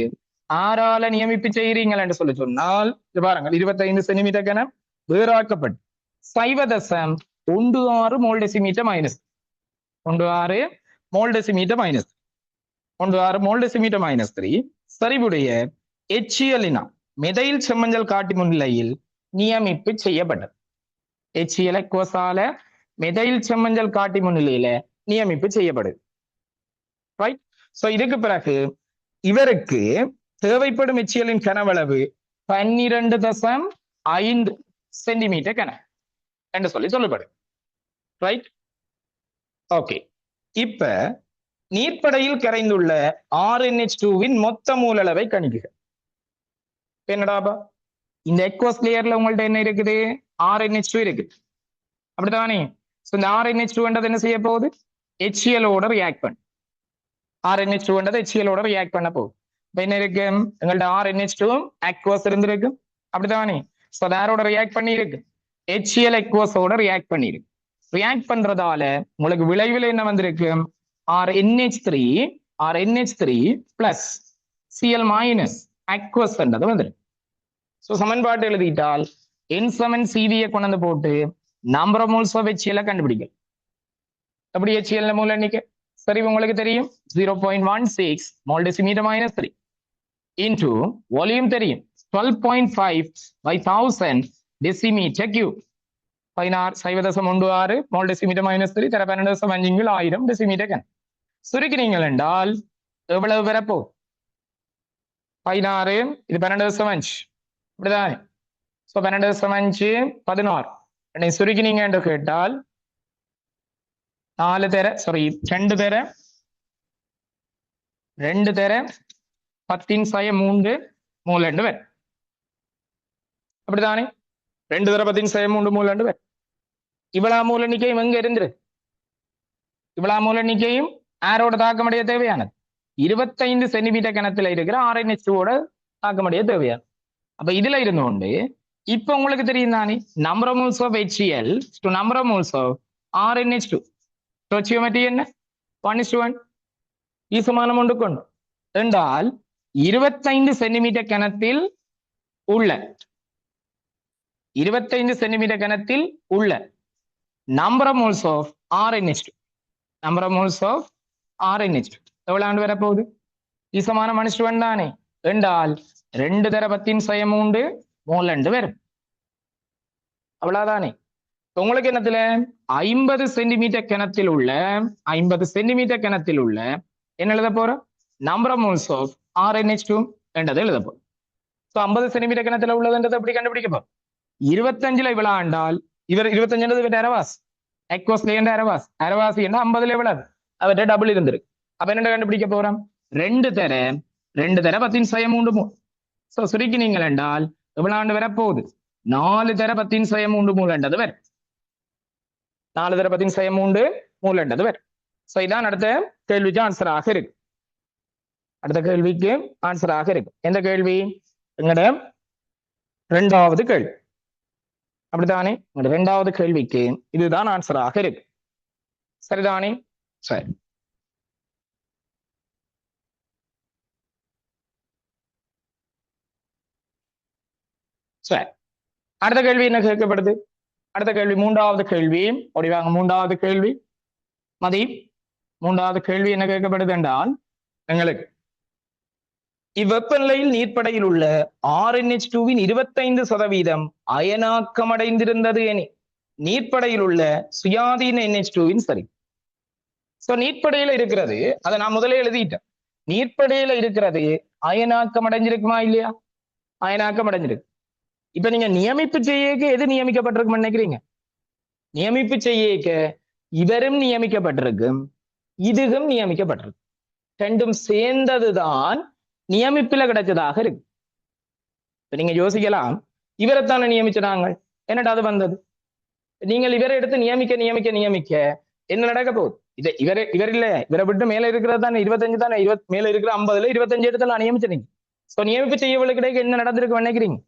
ஆறால நியமிப்பு செய்கிறீங்கள் என்று சொல்லி சொன்னால் பாருங்கள், 25 சென்டிமீட்டர் கனம் வேறாக்கப்பட்டு 0.16 மோல் டெசிமீட்டர் -16 மோல் டெசிமீட்டர் -3 சரிவுடைய HCl மெதைல் செம்மஞ்சள் காட்டி முன்னிலையில் நியமிப்பு செய்யப்பட்டது. HCl அக்வஸால மெதைல் செம்மஞ்சள் காட்டி முன்னிலையில நியமிப்பு செய்யப்படுது. ரைட். சோ இதுக்கு பிறகு இவருக்கு தேவைப்படும் HCl கனவளவு 12.5 சென்டிமீட்டர் கன என்று சொல்லப்படுது. ரைட். ஓகே. இப்ப நீர்ப்படையில் கரைந்துள்ள RNH2வின் மொத்த மூலளவை கணிக்குக. என்னடாபா? இந்த அக்வஸ் லேயர்ல உங்கள்ட்ட என்ன இருக்குது? RNH2 இருக்குது. அப்படித்தானே? இந்த RNH2 என்ன செய்ய போகுது? HCl-ஓட ரியாக்ட் பண்ணு. RNH2ன்றது HCl-ஓட ரியாக்ட் பண்ண போகுது. இப்ப என்ன இருக்கு, எங்கள்ட்ட RNH2 aqueous இருந்திருக்கு, அப்படித்தானே? சோ அதோட ரியாக்ட் பண்ணி இருக்கு, HCl aqueous-ஓட ரியாக்ட் பண்ணி இருக்கு. ரியாக்ட் பண்றதால உங்களுக்கு விளைவில் என்ன வந்திருக்கு, RNH3 plus Cl minus aqueous என்றது வந்துருக்கு. சோ சமன்பாட்டு எழுதிட்டால் N7CV கொண்டு வந்து போட்டு number of moles of HCl கண்டுபிடிக்கும். எப்படி HCl மோல் எண்ணிக்கை சரி உங்களுக்கு தெரியும், 0.16 mole decimetre minus 3 into volume தெரியும் 12.5 by 1000 decimetre cube. 16.16 mole decimetre minus 3 தர 12.5 1000 டெசிமீட்டர் கன். சுருக்கினீங்கள் என்றால் எவ்வளவு வரப்போ, 16 இது 12.5 இப்படிதான். சோ 12.5 16 சுருக்கினீங்க என்று கேட்டால் 2 தர 10⁻³ மோல் என்று வரும். அப்படித்தானே, 2 தர 10⁻³ மோல் என்று வரும். இவ்வளவு மூல எண்ணிக்கையும் எங்க இருந்துரு, இவ்வளவு மூல எண்ணிக்கையும் ஆரோட தாக்கமடைய தேவையானது 25 சென்டிமீட்டர் கணத்துல இருக்கிற RNH2ஓட தாக்கமடைய தேவையானது. அப்ப இதுல இருந்தோண்டு இப்ப உங்களுக்கு தெரியும் தானே, number of moles of HCl to number of moles of RNH2 stoichiometry என்ன 1:1 ஈசமானம் ஒன்று கொண்டு என்றால் 25 சென்டிமீட்டர் கணத்தில் உள்ள 25 சென்டிமீட்டர் கணத்தில் உள்ள number of moles of RNH2 number of moles of RNH2 எவ்வளவு ஆண்டு வரப்போகுது, ஈசமானம் 1:1 தானே என்றால் 2 தர 10⁻³ மோல் என்று வரும். அவ்வளவுதானே. உங்களுக்கு என்னத்துல 50 சென்டிமீட்டர் கணத்தில் உள்ள 50 சென்டிமீட்டர் கணத்தில் உள்ள என்ன எழுத போறோம், number of moles of RNH2 என்றதை எழுத போறோம். 50 சென்டிமீட்டர் கணத்துல உள்ளதுன்றதை எப்படி கண்டுபிடிக்க போறோம், 25ல இவ்வளவு ஆண்டால் இவர் 25 அரவாஸ் aqueous அரவாசி என்ன 50ல எவ்வளவு அவர்கிட்ட டபுள் இருந்திருக்கு. அப்ப என்ன கண்டுபிடிக்க போறோம், 2 தர 10⁻³ மோல். சோ சுருக்கினீங்கள் என்றால் எவ்வளவு ஆண்டு வரப்போகுது, 4 தர 10⁻³ மோல் என்றது வரும். 4 தர 10⁻³ மோல் என்றது வரும். சோ இதான் அடுத்த கேள்விக்கு ஆன்சராக இருக்கு. அடுத்த கேள்விக்கு ஆன்சராக இருக்கு. எந்த கேள்வி, எங்கட 2வது கேள்வி. அப்படித்தானே, 2வது கேள்விக்கு இதுதான் ஆன்சராக இருக்கு. சரிதானே, சரி. சரி, அடுத்த கேள்வி என்ன கேட்கப்படுது, அடுத்த கேள்வி 3வது கேள்வி. ஒடிவாங்க 3வது கேள்வி மதி. 3வது கேள்வி என்ன கேட்கப்படுது என்றால், எங்களுக்கு இவ்வெப்பநிலையில் நீர்ப்படையில் உள்ள RNH2வின் 25% அயனாக்கமடைந்திருந்தது எனில் நீர்ப்படையில் உள்ள சுயாதீன NH2வின் சரி. சோ நீர்ப்படையில இருக்கிறது, அதை நான் முதலே எழுதிட்டேன், நீர்ப்படையில இருக்கிறது அயனாக்கம் அடைஞ்சிருக்குமா இல்லையா, அயனாக்கம் அடைஞ்சிருக்கு. இப்ப நீங்க நியமிப்பு செய்யக்க எது நியமிக்கப்பட்டிருக்குன்னு நினைக்கிறீங்க, நியமிப்பு செய்யக்க இவரும் நியமிக்கப்பட்டிருக்கும் இதுவும் நியமிக்கப்பட்டிருக்கு, ரெண்டும் சேர்ந்ததுதான் நியமிப்புல கிடைச்சதாக இருக்கு. இப்ப நீங்க யோசிக்கலாம், இவரைத்தானே நியமிச்சாங்க, என்னடா அது வந்தது, நீங்கள் இவரை எடுத்து நியமிக்க நியமிக்க நியமிக்க என்ன நடக்க போகுது, இவர் இல்ல, இவரை விட்டு மேல இருக்கிறது தானே 25 தானே, மேல இருக்கிற 50ல 25 இடத்துல நியமிச்சிருங்க. சோ நியமிப்பு செய்யவளுக்கு கிடைக்க என்ன நடந்திருக்கு நினைக்கிறீங்க,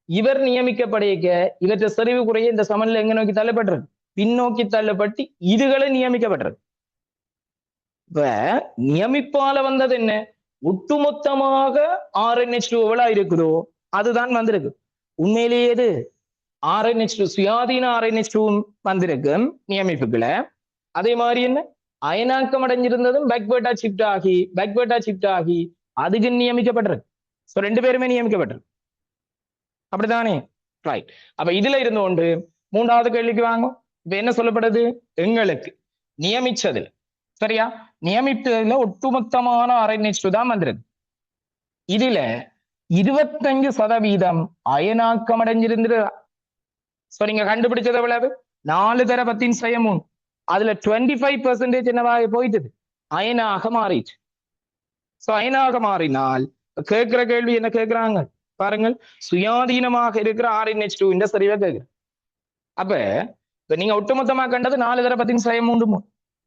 இவர் நியமிக்கப்படையக்க இவற்றை செறிவு குறைய இந்த சமநிலை எங்க நோக்கி தள்ளப்பட்டிருக்கு, பின்னோக்கி தள்ளப்பட்டு இதுகளை நியமிக்கப்பட்டிருக்கு. இப்ப நியமிப்பால வந்தது என்ன, ஒட்டுமொத்தமாக RNH2 எவ்வளவு இருக்குதோ அதுதான் வந்திருக்கு. உண்மையிலேயே எது RNH2 சுயாதீன RNH2 வந்திருக்கு நியமிப்புகளை. அதே மாதிரி என்ன அயனாக்கம் அடைஞ்சிருந்ததும் பேக்வேர்டா ஷிஃப்ட் ஆகி அதுக்கு நியமிக்கப்பட்டிருக்கு. சோ 2 பேருமே நியமிக்கப்பட்டிருக்கு. அப்படித்தானே, ரைட். அப்ப இதுல இருந்து கொண்டு 3வது கேள்விக்கு வாங்க. இப்ப என்ன சொல்லப்படுது, எங்களுக்கு நியமிச்சதுல சரியா, நியமித்ததுல ஒட்டுமொத்தமான RNH2 தான் வந்திருக்கு. இதுல 25% அயனாக்கம் அடைஞ்சிருந்தது. சோ நீங்க கண்டுபிடிச்சது எவ்வளவு, 4 தர 10⁻³ அதுல 25% என்னவாக போயிட்டு அயனாக மாறிச்சு. சோ அயனாக மாறினால் கேட்கிற கேள்வி என்ன கேட்கிறாங்க பாருங்கள், சுயாதீனமாக இருக்கிற RNH2 இந்த சரிவா கேட்கிற. அப்ப நீங்க ஒட்டுமொத்தமா கண்டது 4 தர 10⁻³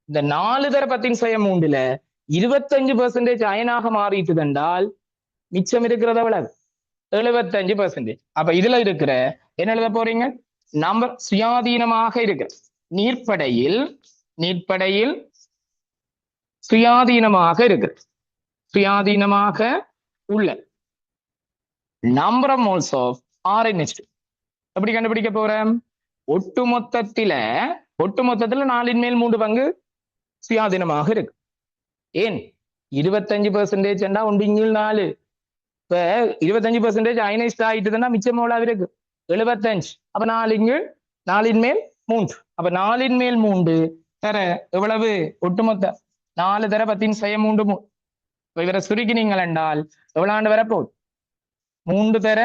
இந்த 4 தர 10^3 25% அயனாக மாறிட்டு என்றால் மிச்சம் இருக்கிறத எவ்வளவு 75%. அப்ப இதுல இருக்கிற என்ன எழுத போறீங்க நம்பர் சுயாதீனமாக இருக்கு நீர்ப்படையில் சுயாதீனமாக இருக்கு சுயாதீனமாக உள்ள number of moles of RNH2 எப்படி கண்டுபிடிக்க போறேன் ஒட்டுமொத்தத்துல 4 பங்கு சுயாதீனமாக இருக்கு ஏன் 25% ஒன்றிங்கில் 4 இப்ப 25% அயனைஸ்ட் ஆயிட்டுதுன்னா மிச்சம் எவ்வளவு இருக்கு 75 அப்ப 4 அப்ப 4 தர எவ்வளவு ஒட்டுமொத்த 4 தர 10^3 இவரை சுருக்கினீங்கள் என்றால் எவ்வளவு வரப்போகுது 3 தர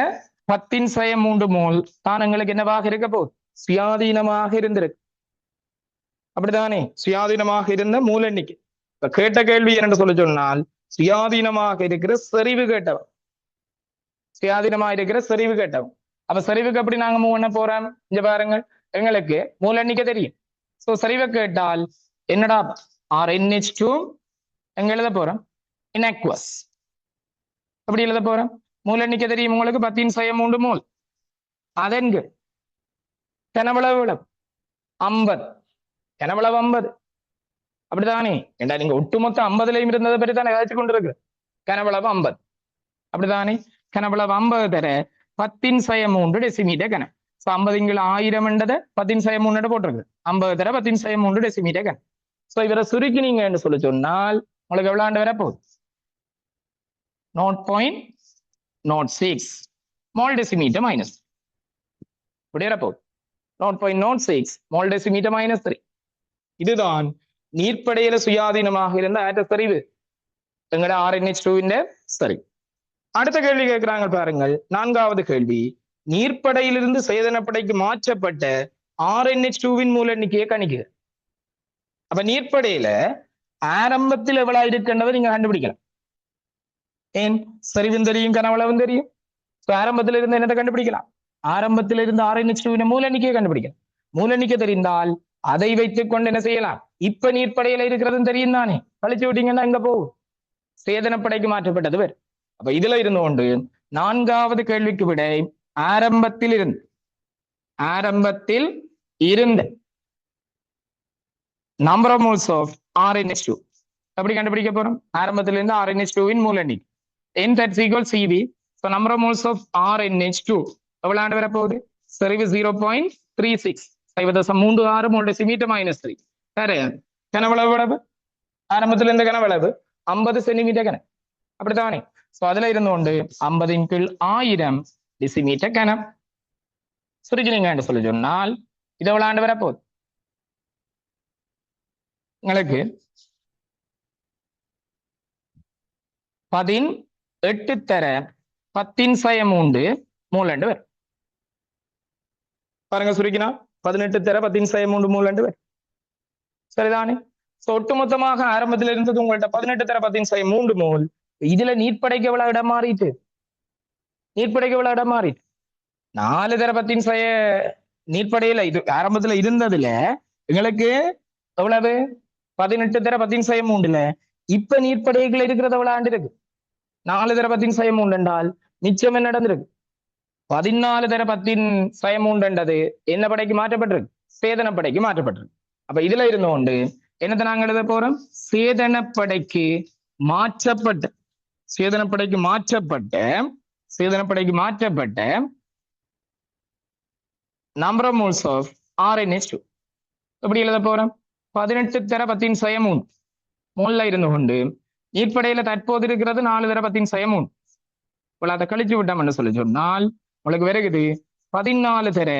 10^3 மோல் தான் எங்களுக்கு என்னவாக இருக்க போகுது சுயாதீனமாக இருந்திருக்கு அப்படித்தானே சுயாதீனமாக இருந்த மூல எண்ணிக்கை இப்ப கேட்ட கேள்வி என்று சொல்ல சொன்னால் சுயாதீனமாக இருக்கிற செறிவு கேட்டவன் அப்ப செறிவுக்கு எப்படி நாங்க மூவ் பண்ண போறோம் இங்க பாருங்க எங்களுக்கு மூல எண்ணிக்கை தெரியும் சோ செறிவை கேட்டால் என்னடா RNH2 எங்க எழுத போறோம் இன்அக்வஸ் எப்படி எழுத போறோம் மூல எண்ணிக்கை தெரியும் உங்களுக்கு 10^3 மோல் அதென்கு கனவளவு 50 கனவளவு 50 அப்படித்தானே ஏண்டா நீங்க ஒட்டுமொத்த 50லயும் இருந்ததை பற்றி தானே ஏதாச்சும் கொண்டு இருக்கு கனவளவு 50 அப்படித்தானே கனவளவு 50 தர 10^3 டெசிமீட்டர் கனம் 50 1000 என்றதை 10^3 போட்டிருக்கு 50 தர 10^3 டெசிமீட்டர் கனம் சோ இவரை சுருக்கினீங்கன்னு சொல்லி சொன்னால் உங்களுக்கு எவ்வளவு ஆண்டு வரப்போகுது 0.06 மோல் டெசிமீட்டர் மைனஸ் இப்படி வரப்போகுது 0.06 மோல் டெசிமீட்டர் மைனஸ் 3 இதுதான் நீர்ப்படையில சுயாதீனமாக இருந்த ஆட்ட சரிவு எங்கட RNH2 சரி அடுத்த கேள்வி கேட்கிறாங்க பாருங்கள் 4வது கேள்வி நீர்ப்படையிலிருந்து சேதனப்படைக்கு மாற்றப்பட்ட RNH2 மூல எண்ணிக்கையை கணிக்குது அப்ப நீர்ப்படையில ஆரம்பத்தில் எவ்வளவு இருக்கின்றதை நீங்க கண்டுபிடிக்கலாம் ஏன் சரிவும் தெரியும் கனவளவும் தெரியும் ஆரம்பத்தில் இருந்து என்னத்தை கண்டுபிடிக்கலாம் ஆரம்பத்தில் இருந்து RNH2 மூல எண்ணிக்கையை கண்டுபிடிக்கலாம் மூல எண்ணிக்கை தெரிந்தால் அதை வைத்துக் கொண்டு என்ன செய்யலாம் இப்ப நீர்ப்படையில இருக்கிறதும் தெரியும் தானே கழிச்சு விட்டீங்கன்னா எங்க போகும் சேதனப்படைக்கு மாற்றப்பட்டது வேறு அப்ப இதுல இருந்து கொண்டு 4வது கேள்விக்கு விட ஆரம்பத்தில் இருந்து number of moles of RNH2 எப்படி கண்டுபிடிக்க போறோம் ஆரம்பத்தில் இருந்து RNH2 மூல எண்ணிக்கை n that's equal CV so number of moles of RNH2 எவ்வளவு ஆண்டு வரப்போகுது சரிவு 0.36 5.36 மோல் டெசிமீட்டர் மைனஸ் 3 சரி கனவளவு ஆரம்பத்தில் இருந்த கனவளவு 50 சென்டிமீட்டர் கனம் அப்படித்தானே சோ அதுல இருந்து கொண்டு 50/1000 டெசிமீட்டர் கனம் சுருக்கினீங்க சொல்லி சொன்னால் இது எவ்வளவு ஆண்டு வரப்போகுது உங்களுக்கு 18 தர 10^3 மூலண்டு வரும் பாருங்க சுருக்கினா 18 தர 10^3 மூலண்டு வரும் சரிதானே ஒட்டுமொத்தமாக ஆரம்பத்தில் இருந்தது உங்கள்ட்ட 18 தர 10^3 மூல் இதுல நீர்ப்படைக்கு எவ்வளவு இடம் மாறிட்டு 4 தர 10 நீர்ப்படையில இது ஆரம்பத்துல இருந்ததுல எங்களுக்கு எவ்வளவு 18 தர 10^3 இப்ப நீர்ப்படைகள் இருக்கிறது எவ்வளவு ஆண்டு இருக்கு 4 தர 10^3 என்றால் மிச்சம் என்ன நடந்திருக்கு 14 தர 10^3 என்றது என்ன படைக்கு மாற்றப்பட்டிருக்கு சேதனப்படைக்கு மாற்றப்பட்டிருக்கு அப்ப இதுல இருந்து கொண்டு என்னத்தை நாங்க எழுத போறோம் சேதனப்படைக்கு மாற்றப்பட்ட number of moles of RNH2 எப்படி எழுத போறோம் 18 தர 10^3 மோல்ல இருந்து கொண்டு நீர்ப்படையில தற்போது இருக்கிறது 4 தர 10^3 அதை கழிச்சு விட்டோம்னு சொல்லி சொன்னால் உங்களுக்கு வருகுது 14 தர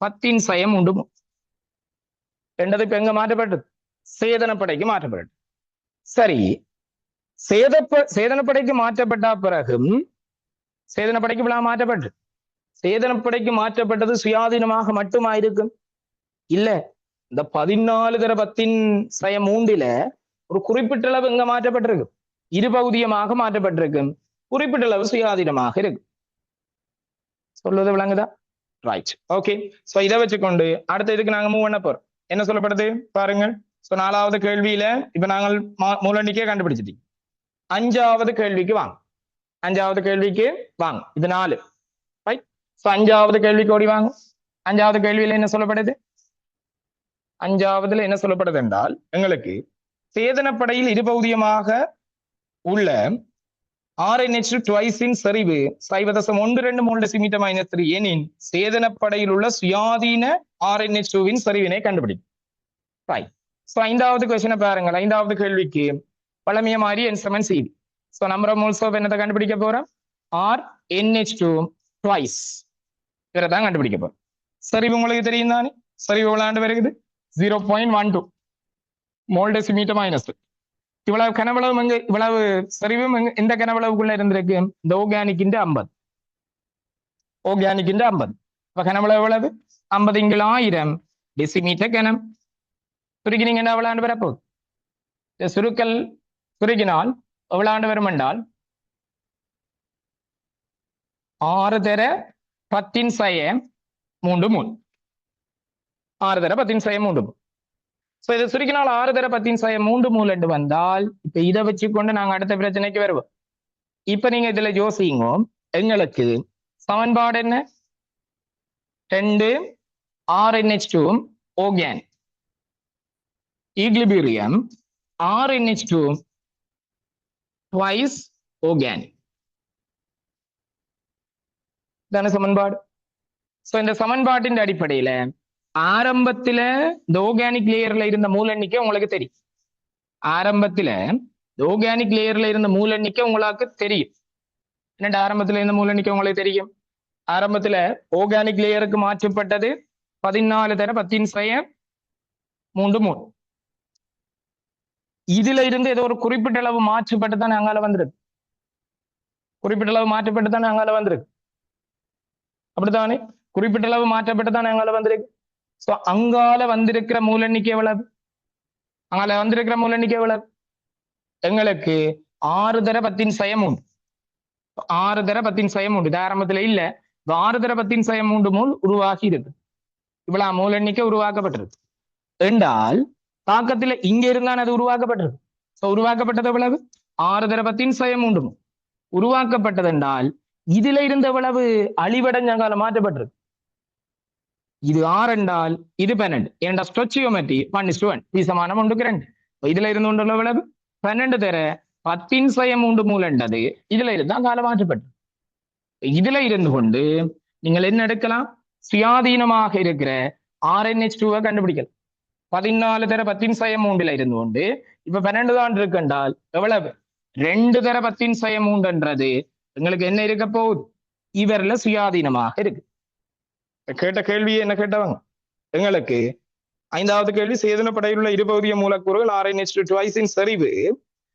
10^3 ரெண்டது இப்ப எங்க மாற்றப்பட்டது சேதனப்படைக்கு மாற்றப்பட்டது சரி சேதனப்படைக்கு மாற்றப்பட்ட பிறகும் சேதனப்படைக்கு மாற்றப்பட்டது சேதனப்படைக்கு மாற்றப்பட்டது சுயாதீனமாக மட்டுமா இருக்கும் இல்ல இந்த 14 தர 10^3 ஒரு குறிப்பிட்ட அளவு எங்க மாற்றப்பட்டிருக்கு இருபகுதியமாக மாற்றப்பட்டிருக்கும் குறிப்பிட்ட அளவு சுயாதீனமாக இருக்கு சொல்வது விளங்குதா ரைட் ஓகே சோ இதை வச்சுக்கொண்டு அடுத்த இதுக்கு நாங்க மூவ் பண்ண போறோம் என்ன சொல்லப்படுது பாருங்க சோ 4வது கேள்வியில இப்ப நாங்கள் மூலெண்ணிக்கையை கண்டுபிடிச்சிட்டீங்க. 5வது கேள்விக்கு வாங்க. 5வது கேள்விக்கு வாங்க. இது 4 ரைட். சோ 5வது கேள்விக்கு ஓடி வாங்க. 5வது கேள்வியில என்ன சொல்லப்படுது? 5வதுல என்ன சொல்லப்படுது என்றால் எங்களுக்கு சேதனப்படையில் இருபகுதியமாக உள்ள RNH2 ட்வைஸின் செறிவு 0.12 மோல் டெசிமீட்டர் மைனஸ் 3 எனின் சேதனப்படையில் உள்ள சுயாதீன RNH2வின் செறிவினை கண்டுபிடிக்கும். ரைட். சோ 5வது கொஸ்டினை பாருங்கள். 5வது கேள்விக்கு பழமைய மாதிரி இன்ஸ்ட்ருமெண்ட் செய்தி. So number of moles of என்னத்தை கண்டுபிடிக்க போறோம்? RNH2 ட்வைஸ் இதை தான் கண்டுபிடிக்க போறோம். செறிவு உங்களுக்கு தெரியும் தானே? செறிவு எவ்வளவு வருகிறது? 0.12 மோல் டெசிமீட்டர் மைனஸ். இவ்வளவு கனவளவு இவ்வளவு செறிவும் எந்த கனவளவுக்குள்ள இருந்திருக்கு? இந்த ஓர்கானிக்கின் 50. ஓர்கானிக்கின் 50. இப்ப கனவளவு எவ்வளவு? 50 × 1000 டெசிமீட்டர் கனம். சுருக்கினீங்க என்ன எவ்வளவு வரப்போகுது? சுருக்கல் சுருக்கினால் எவ்வளவு வரும் என்றால் 6 தர 10 3 3. 6 தர 10 3 3. சோ இதை சுருக்கினால் 6 தர 10 3 3 வந்தால் இப்ப இதை வச்சுக்கொண்டு நாங்க அடுத்த பிரச்சனைக்கு வருவோம். இப்ப நீங்க இதுல யோசிங்க, எங்களுக்கு சமன்பாடு என்ன? 2 RNH2 ஓர்கான் equilibrium RNH2 twice organic. இதான சமன்பாடு. சோ இந்த சமன்பாட்டின் அடிப்படையில ஆரம்பத்துல இந்த ஓர்கானிக் லேயர்ல இருந்த மூல எண்ணிக்கை உங்களுக்கு தெரியும். ஆரம்பத்துல ஓர்கானிக் லேயர்ல இருந்த மூல எண்ணிக்கை உங்களுக்கு தெரியும். என்னடா ஆரம்பத்துல இருந்த மூல எண்ணிக்கை உங்களுக்கு தெரியும்? ஆரம்பத்துல ஓர்கானிக் லேயருக்கு மாற்றப்பட்டது 14 தர 10 3 3. இதுல இருந்து ஏதோ ஒரு குறிப்பிட்ட அளவு மாற்றப்பட்டு தான் அங்கால வந்திருக்கு. குறிப்பிட்ட அளவு மாற்றப்பட்டு தான் அங்கால வந்திருக்கு. அப்படித்தானே? குறிப்பிட்ட அளவு மாற்றப்பட்டு தான் அங்கால வந்திருக்கு. சோ அங்கால வந்திருக்கிற மூல எண்ணிக்கை எவ்வளவு? அங்கால வந்திருக்கிற மூல எண்ணிக்கை எவ்வளவு? எங்களுக்கு 6 தர 10 3. 6 தர 10 3. இது ஆரம்பத்துல இல்ல. 6 தர 10 3 மூல் உருவாகி இருக்கு. இவ்வளவு மூல எண்ணிக்கை உருவாக்கப்பட்டிருக்கு என்றால் தாக்கத்துல இங்க இருந்தான் அது உருவாக்கப்பட்டிருக்கு. சோ உருவாக்கப்பட்டது எவ்வளவு? 6 தர 10 3 மூல் உருவாக்கப்பட்டது என்றால் இதுல இருந்த எவ்வளவு அழிவடைஞ்சங்கால மாற்றப்பட்டிருக்கு. இது 6 என்றால் இது 12. ஏண்டா ஸ்டோச்சியோமெட்ரி 1:1 சமானம் 1:2. இதுல இருந்து கொண்டுள்ள எவ்வளவு? 12 தர 10 3 மூல் என்றது இதுல இருந்தா கால மாற்றப்பட்டது. இதுல இருந்து கொண்டு நீங்கள் என்ன எடுக்கலாம்? சுயாதீனமாக இருக்கிற RNH2 கண்டுபிடிக்கலாம். 14 தர 10 3 இருந்து கொண்டு இப்ப 12 தான் இருக்குன்றால் எவ்வளவு? 2 தர 10 3 என்றது எங்களுக்கு என்ன இருக்க போகுது? இவர்ல சுயாதீனமாக இருக்கு. கேட்ட கேள்வி என்ன கேட்டவங்க? எங்களுக்கு 5வது கேள்வி சேதனப்படையில் உள்ள இருபகுதிய மூலக்கூறுகள் RNH2 ட்வைஸின் செறிவு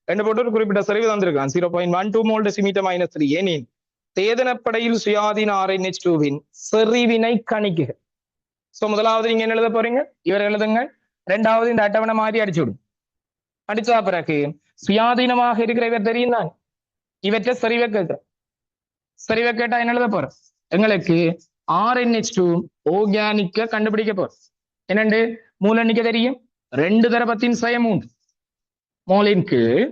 என்ன போட்டு ஒரு குறிப்பிட்ட செறிவு தந்திருக்கான் 0.12 மோல் டெசிமீட்டர் மைனஸ் 3 ஏனின் சேதனப்படையில் சுயாதீன RNH2வின் செறிவினை கணிக்குக. சோ முதலாவது நீங்க என்ன எழுத போறீங்க? இவர் எழுதுங்க. 2வது இந்த அட்டவணை மாதிரி அடிச்சு விடும். அடிச்சா பிறகு சுயாதீனமாக இருக்கிற இவர் தெரியும் தான். இவற்றை செறிவை கேட்கிற செறிவை கேட்டா என்ன எழுத போறோம்? எங்களுக்கு RNH2 ஓர்கானிக்க கண்டுபிடிக்க போறோம். என்னண்டு மூல எண்ணிக்கை தெரியும்? 2 தர 10 3 மோலின் கீழ்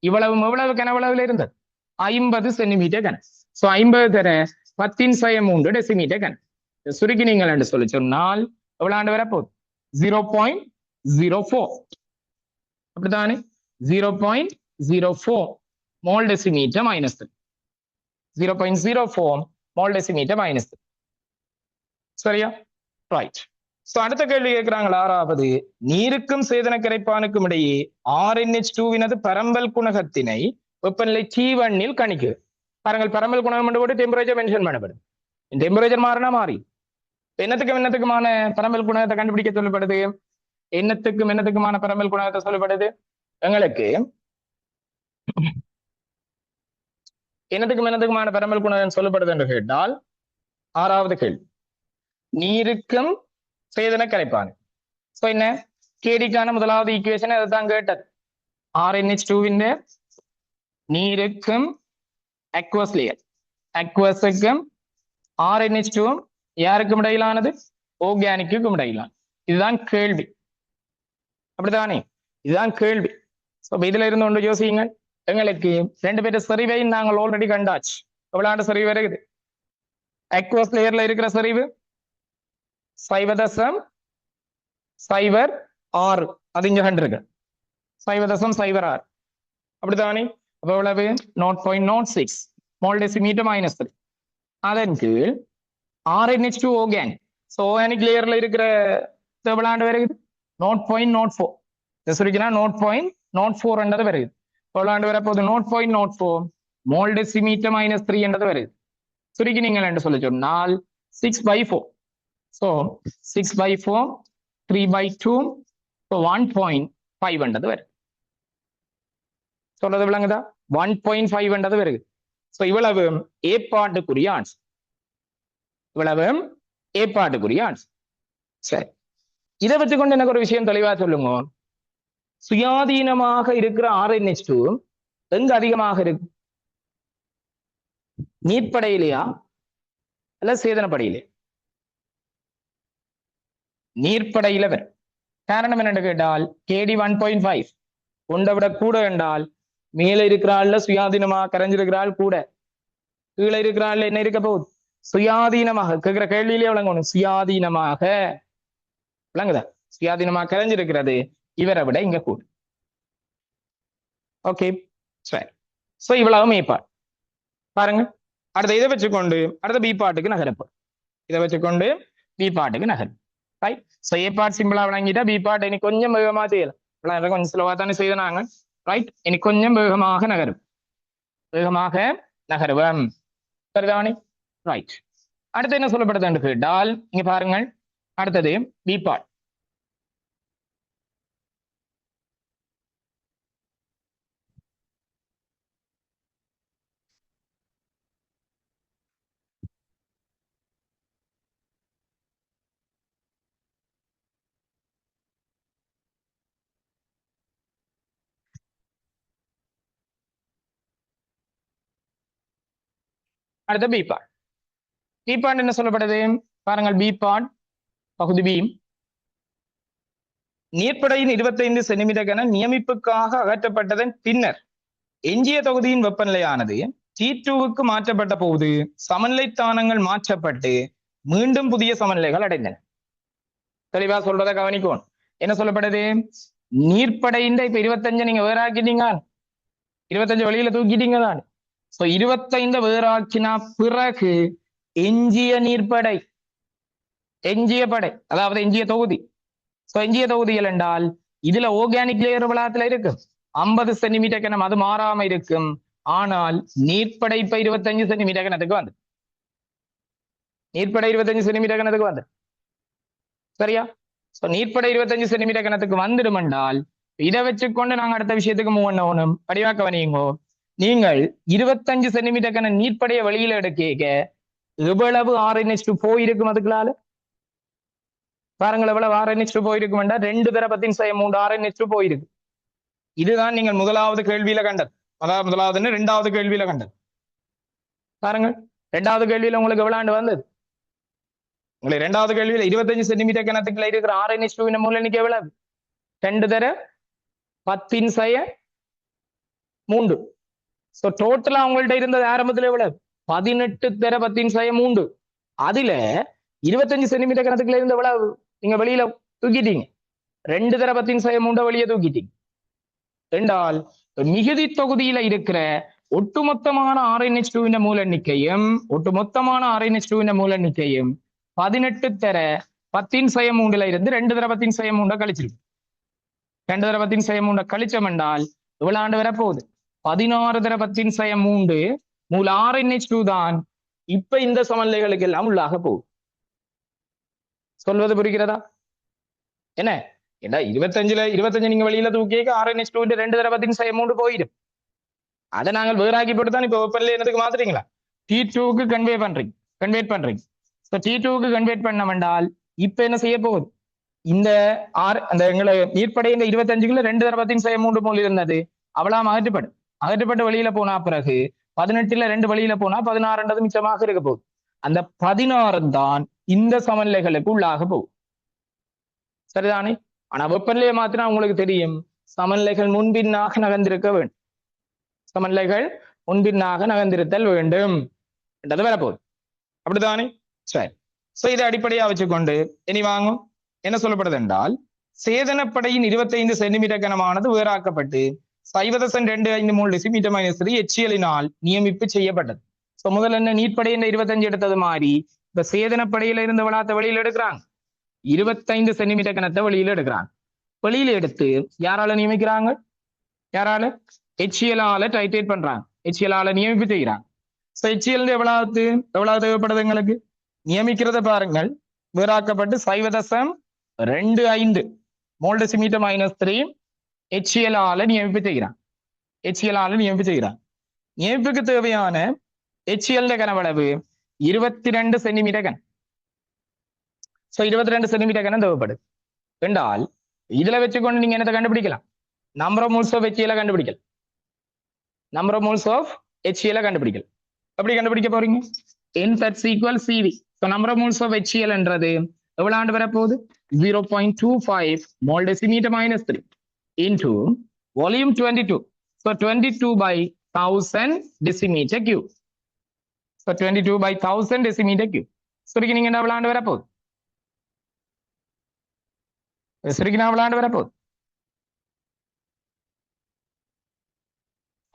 இவ்வளவு கனவளவுல இருந்தது 50 சென்டிமீட்டர் கன. சோ 50 தர 10 3 டெசிமீட்டர் கன. சுருக்கினீங்கள் என்று சொல்லி சொன்னால் எவ்வளவு ஆண்டு வரப்போகுது? 0.04. அப்படித்தானே? 0.04 mole decimetre minus 0.04 mole decimetre minus. சரியா? ரைட். சோ அடுத்த கேள்வி கேட்கிறாங்களா? 6வது நீருக்கும் சேதன கரைப்பானுக்கும் இடையே RNH2வினது பரம்பல் குணகத்தினை வெப்பநிலை T1 கணிக்கு. பாருங்கள், பரம்பல் குணகம் போட்டு டெம்பரேச்சர் மென்ஷன் பண்ணப்படுது. டெம்பரேச்சர் மாறினா மாறி என்னத்துக்குமான பரம்பல் குணகத்தை கண்டுபிடிக்க சொல்லப்படுது? என்னத்துக்குமான பரம்பல் குணகத்தை சொல்லப்படுது? எங்களுக்கு என்னத்துக்குமான பரம்பல் குணகம் சொல்லப்படுது என்று கேட்டால் 6வது கேள்வி நீருக்கும் சேதன கரைப்பான். சோ என்ன கேடிக்கான முதலாவது ஈக்குவேஷன் அதைத்தான் கேட்டது. RNH2வின் நீருக்கும் அக்வஸ் லேயர், அக்வஸுக்கும் அப்படித்தானே? இதுதான் கேள்வி. இதுல இருந்து ஒன்று யோசிங்க. எங்களுக்கு ரெண்டு பேர் செறிவை நாங்கள் ஆல்ரெடி கண்டாச்சு. எவ்வளவு செறிவு வருகிறது? அக்வஸ் லேயர்ல இருக்கிற செறிவு 0.06. அது இங்க கண்டிருக்கு 0.06. அப்படித்தானே? அப்ப எவ்வளவு? 0.06 மோல் டெசிமீட்டர் -3. அதன் கீழ் RnH2 ஆர்கானிக். ஆர்கானிக் லேயர்ல இருக்கிற எவ்வளவு வருகிறது? 0.04. சுருக்கினா 0.04 என்றது வருது. எவ்வளவு வரப்போகுது? 0.04 மோல் டெசிமீட்டர் -3 என்றது வருது. சுருக்கினீங்கள் என்று சொல்லி சொன்னால் 6/4. 6/4 3/2 1.5 என்றது வருது. சொல்றது விளங்குதா? 1.5 என்றது வருது. இவ்வளவு ஏற்பாட்டுக்குரிய ஆன்சர். இவ்வளவு ஏற்பாட்டுக்குரிய ஆன்சர். சரி, இதை வச்சுக்கொண்டு எனக்கு ஒரு விஷயம் தெளிவா சொல்லுங்க. சுயாதீனமாக இருக்கிற RnH2 எங்க அதிகமாக இருக்கு? நீர்ப்படையிலையா அல்ல சேதனப்படையிலே? நீர்ப்படையில வரும். காரணம் என்னன்னு கேட்டால் KD 1.5 ஒன்றை விட கூட என்றால் மேல இருக்கிறாள்ல சுயாதீனமா கரைஞ்சிருக்கிறாள் கூட, கீழே இருக்கிறாள் என்ன இருக்க போகுது? சுயாதீனமாக. கேட்கிற கேள்வியிலே விளங்கணும். சுயாதீனமாக விளங்குதா? சுயாதீனமாக கரைஞ்சிருக்கிறது இவரை விட இங்க கூட. ஓகே, சரி. இவ்வளவு மேற்பாடு பாருங்க. அடுத்த இதை வச்சுக்கொண்டு அடுத்த பி பாட்டுக்கு நகரப்போம். இதை வச்சுக்கொண்டு பி பாட்டுக்கு நகரும். ரைட். ஏ பார்ட் சிம்பிளா விளங்கிட்டா பி பார்ட் இனி கொஞ்சம் வேகமா செய்யலாம். கொஞ்சம் ஸ்லோவா தானே செய்தாங்க. ரைட். இனி கொஞ்சம் வேகமாக நகரும். வேகமாக நகருவம். சரிதானே? ரைட். அடுத்து என்ன சொல்லப்படுது என்று கேட்டால் இங்க பாருங்கள். அடுத்தது பி பார்ட். அடுத்த பி பார்ட். பி பார்ட் என்ன சொல்லப்படுது பாருங்கள். பி பார்ட் பகுதி பி. நீர்ப்படையின் 25 சென்டிமீட்டர் கன நியமிப்புக்காக அகற்றப்பட்டதன் பின்னர் எஞ்சிய தொகுதியின் வெப்பநிலையானது T2க்கு மாற்றப்பட்ட போது சமநிலை தானங்கள் மாற்றப்பட்டு மீண்டும் புதிய சமநிலைகள் அடைந்தன. தெளிவா சொல்றத கவனிக்கும். என்ன சொல்லப்படுது? நீர்ப்படையின் இப்ப 25 நீங்க வேறாக்கிட்டீங்க, 25 வெளியில தூக்கிட்டீங்க தான். 25 வேறாக்கினா பிறகு எஞ்சிய நீர்ப்படை, எஞ்சிய படை, அதாவது எஞ்சிய தொகுதி. எஞ்சிய தொகுதிகள் என்றால் இதுல ஆர்கானிக் லேயர் விளாத்துல இருக்கு 50 சென்டிமீட்டர் கனம், அது மாறாம இருக்கும். ஆனால் நீர்ப்படை இப்ப 25 சென்டிமீட்டர் கனத்துக்கு வந்து, நீர்ப்படை 25 சென்டிமீட்டர் கனத்துக்கு வந்து, சரியா? நீர்ப்படை 25 சென்டிமீட்டர் கனத்துக்கு வந்துடும் என்றால் இதை வச்சுக்கொண்டு நாங்க அடுத்த விஷயத்துக்கு மூவ் பண்ணணும். படிவா கவனியுங்கோ. நீங்கள் 25 சென்டிமீட்டர் கன நீர்ப்படைய வெளியில எடுக்க எவ்வளவு RnH2 போயிருக்கும்? அதுக்குள்ளால பாருங்கள் எவ்வளவு RnH2 போயிருக்கும் என்றால் 2 தர 10⁻³ RnH2 போயிருக்கு. இதுதான் நீங்கள் முதலாவது கேள்வியில கண்டது. அதாவது முதலாவது இரண்டாவது கேள்வியில கண்டது. பாருங்கள், இரண்டாவது கேள்வியில உங்களுக்கு எவ்வளவு வந்தது? உங்களுக்கு இரண்டாவது கேள்வியில 25 சென்டிமீட்டர் கனத்துக்குள்ள இருக்கிற RnH2 மூல எண்ணிக்கை எவ்வளவு? 2 தர 10⁻³. டோட்டலா உங்கள்ட்ட இருந்தது ஆரம்பத்துல எவ்வளவு? 18 தர 10⁻³. அதுல 25 சென்டிமீட்டர் கனத்துக்குள்ள இருந்து எவ்வளவு நீங்க வெளியில தூக்கிட்டீங்க? 2 தர 10⁻³ வெளியே தூக்கிட்டீங்க என்றால் மிகுதி தொகுதியில இருக்கிற ஒட்டுமொத்தமான RnH2 மூல எண்ணிக்கையும் 18 தர 10⁻³ இருந்து 2 தர 10⁻³ கழிச்சிருக்கு. 2 தர 10⁻³ கழிச்சம் என்றால் எவ்வளவு ஆண்டு வரப்போகுது? 16 தர 10⁻³ மூல RnH2 தான் இப்ப இந்த சமநிலைகளுக்கு எல்லாம் உள்ளாக போகுது. சொல்வது புரிகிறதா? என்ன 25 நீங்க வெளியில தூக்கிக்க RnH2 2 தர 10⁻³ போயிடும். அதை நாங்கள் வேறாக்கி போட்டு தான் இப்ப வெப்பநிலை என்னதுக்கு மாத்துறீங்களா? T2க்கு கன்வே பண்றீங்க, கன்வேர்ட் பண்றீங்க. T2க்கு கன்வேர்ட் பண்ண வேண்டால் இப்ப என்ன செய்ய போகுது? இந்த அந்த எங்களை நீர்ப்படை இந்த 25க்குள்ள 2 தர 10⁻³ போல் இருந்தது அவ்வளவு அகற்றப்பட்டு வெளியில போனா பிறகு 18ல 2 வெளியில போனா 16 மிச்சமாக இருக்க போகுது. அந்த 16 தான் இந்த சமநிலைகளுக்கு உள்ளாக போகும். சரிதானே? ஆனா வெப்பநிலையை மாத்தினா உங்களுக்கு தெரியும் சமநிலைகள் முன்பின்னாக நகர்ந்திருக்க வேண்டும். சமநிலைகள் முன்பின்னாக நகர்ந்திருத்தல் வேண்டும் என்றது வரப்போகுது. அப்படித்தானே? சரி. சோ இதை அடிப்படையா வச்சுக்கொண்டு இனி வாங்கும் என்ன சொல்லப்படுது என்றால் சேதனப்படையின் 25 சென்டிமீட்டர் கனமானது வேறாக்கப்பட்டு 0.25 டெசிமீட்டர் மைனஸ் 3 HCl-னால் நியமிப்பு செய்யப்பட்டது. சோ முதல்ல என்ன நீட்படையின் 25 எடுத்தது மாதிரி இப்ப சேதனப்படையில இருந்து விழாத்த வெளியில எடுக்கிறாங்க 25 சென்டிமீட்டர் கனத்தை வெளியில எடுக்கிறாங்க. வெளியில எடுத்து யாரால நியமிக்கிறாங்க? யாரால? HCl-ஆல டைட்ரேட் பண்றாங்க. HCl-ஆல நியமிப்பு செய்யறாங்க. சோ HCl எவ்வளவு தேவைப்படுது எங்களுக்கு? நியமிக்கிறத பாருங்கள் வேறாக்கப்பட்டு 0.25 மோல் டெசிமீட்டர் மைனஸ் 3 HCl-ஆல நியமிப்பு செய்கிறான். HCl-ஆல நியமிப்பு செய்கிறான். நியமிப்புக்கு தேவையான HCl கனவளவு 22 சென்டிமீட்டர் கனம். சோ 22 சென்டிமீட்டர் கனம் தேவைப்படுது என்றால் இதுல வச்சுக்கொண்டு நீங்க என்னத்தை கண்டுபிடிக்கலாம்? Number of moles of HCl கண்டுபிடிக்கலாம். Number of moles of HCl கண்டுபிடிக்கலாம். எப்படி கண்டுபிடிக்க போறீங்க? N that's equal CV. So number of moles of HCl என்றது எவ்வளவு ஆண்டு வரப்போகுது? 0.25 mole decimeter minus 3 into volume 22. So 22 by 1000 decimeter cube. So 22 by 1000 decimeter cube. சுருக்கி நீங்க என்ன எவ்வளவு ஆண்டு வரப்போகுது? சுருக்கினா எவ்வளவு ஆண்டு வரப்போகுது?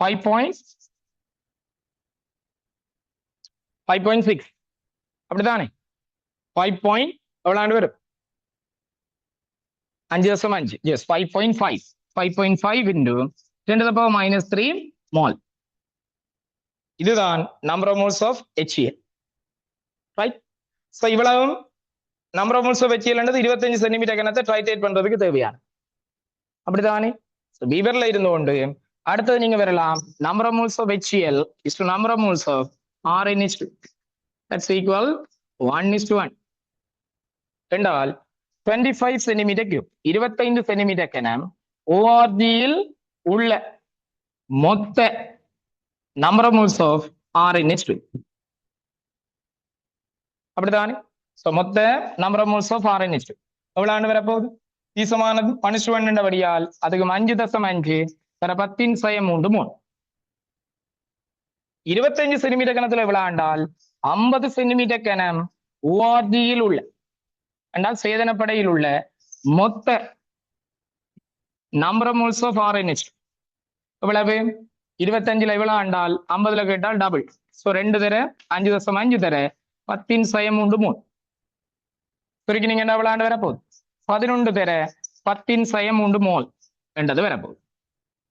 5.6 அப்படித்தானே? 5. எவ்வளவு ஆண்டு வரும்? 5.5. Yes, 5.5. 5.5 into 10 to the power minus 3 mole. இதுதான் number of moles of HCl. Right? So இவ்வளவு number of moles of HCl என்றது 25 சென்டிமீட்டர் கனத்தை டைட்ரேட் பண்றதுக்கு தேவையான. அப்படித்தானே? So பீவர்ல இருந்தோண்டு அடுத்தது நீங்க வரலாம் number of moles of HCl is to number of moles of RnH2. That's equal 1:1. என்றால் 25 சென்டிமீட்டர் கியூப் 25 சென்டிமீட்டர் கனம் ORG-யில் உள்ள மொத்த number of moles of RnH2. அப்படித்தானே? சோ மொத்த number of moles of RnH2 எவ்வளவு ஆண்டு வரப்போகுது? ஈசமானது 1:1 என்றபடியால் அதுக்கு 5.5 தர 10⁻³ மோல். 25 சென்டிமீட்டர் கனத்துல எவ்வளவு ஆண்டால் 50 சென்டிமீட்டர் கனம் ORG-யில் உள்ள என்றால் சேதனப்படையில் உள்ள மொத்த number of moles of RnH2 எவ்வளவு? 25ல எவ்வளவு ஆண்டால் 50ல கேட்டால் டபுள். சோ 2 தர 5.5 தர 10⁻³ மோல். சுருக்கி நீங்க என்ன எவ்வளவு ஆண்டு வரப்போகுது? 11 தர 10⁻³ மோல் என்றது வரப்போகுது.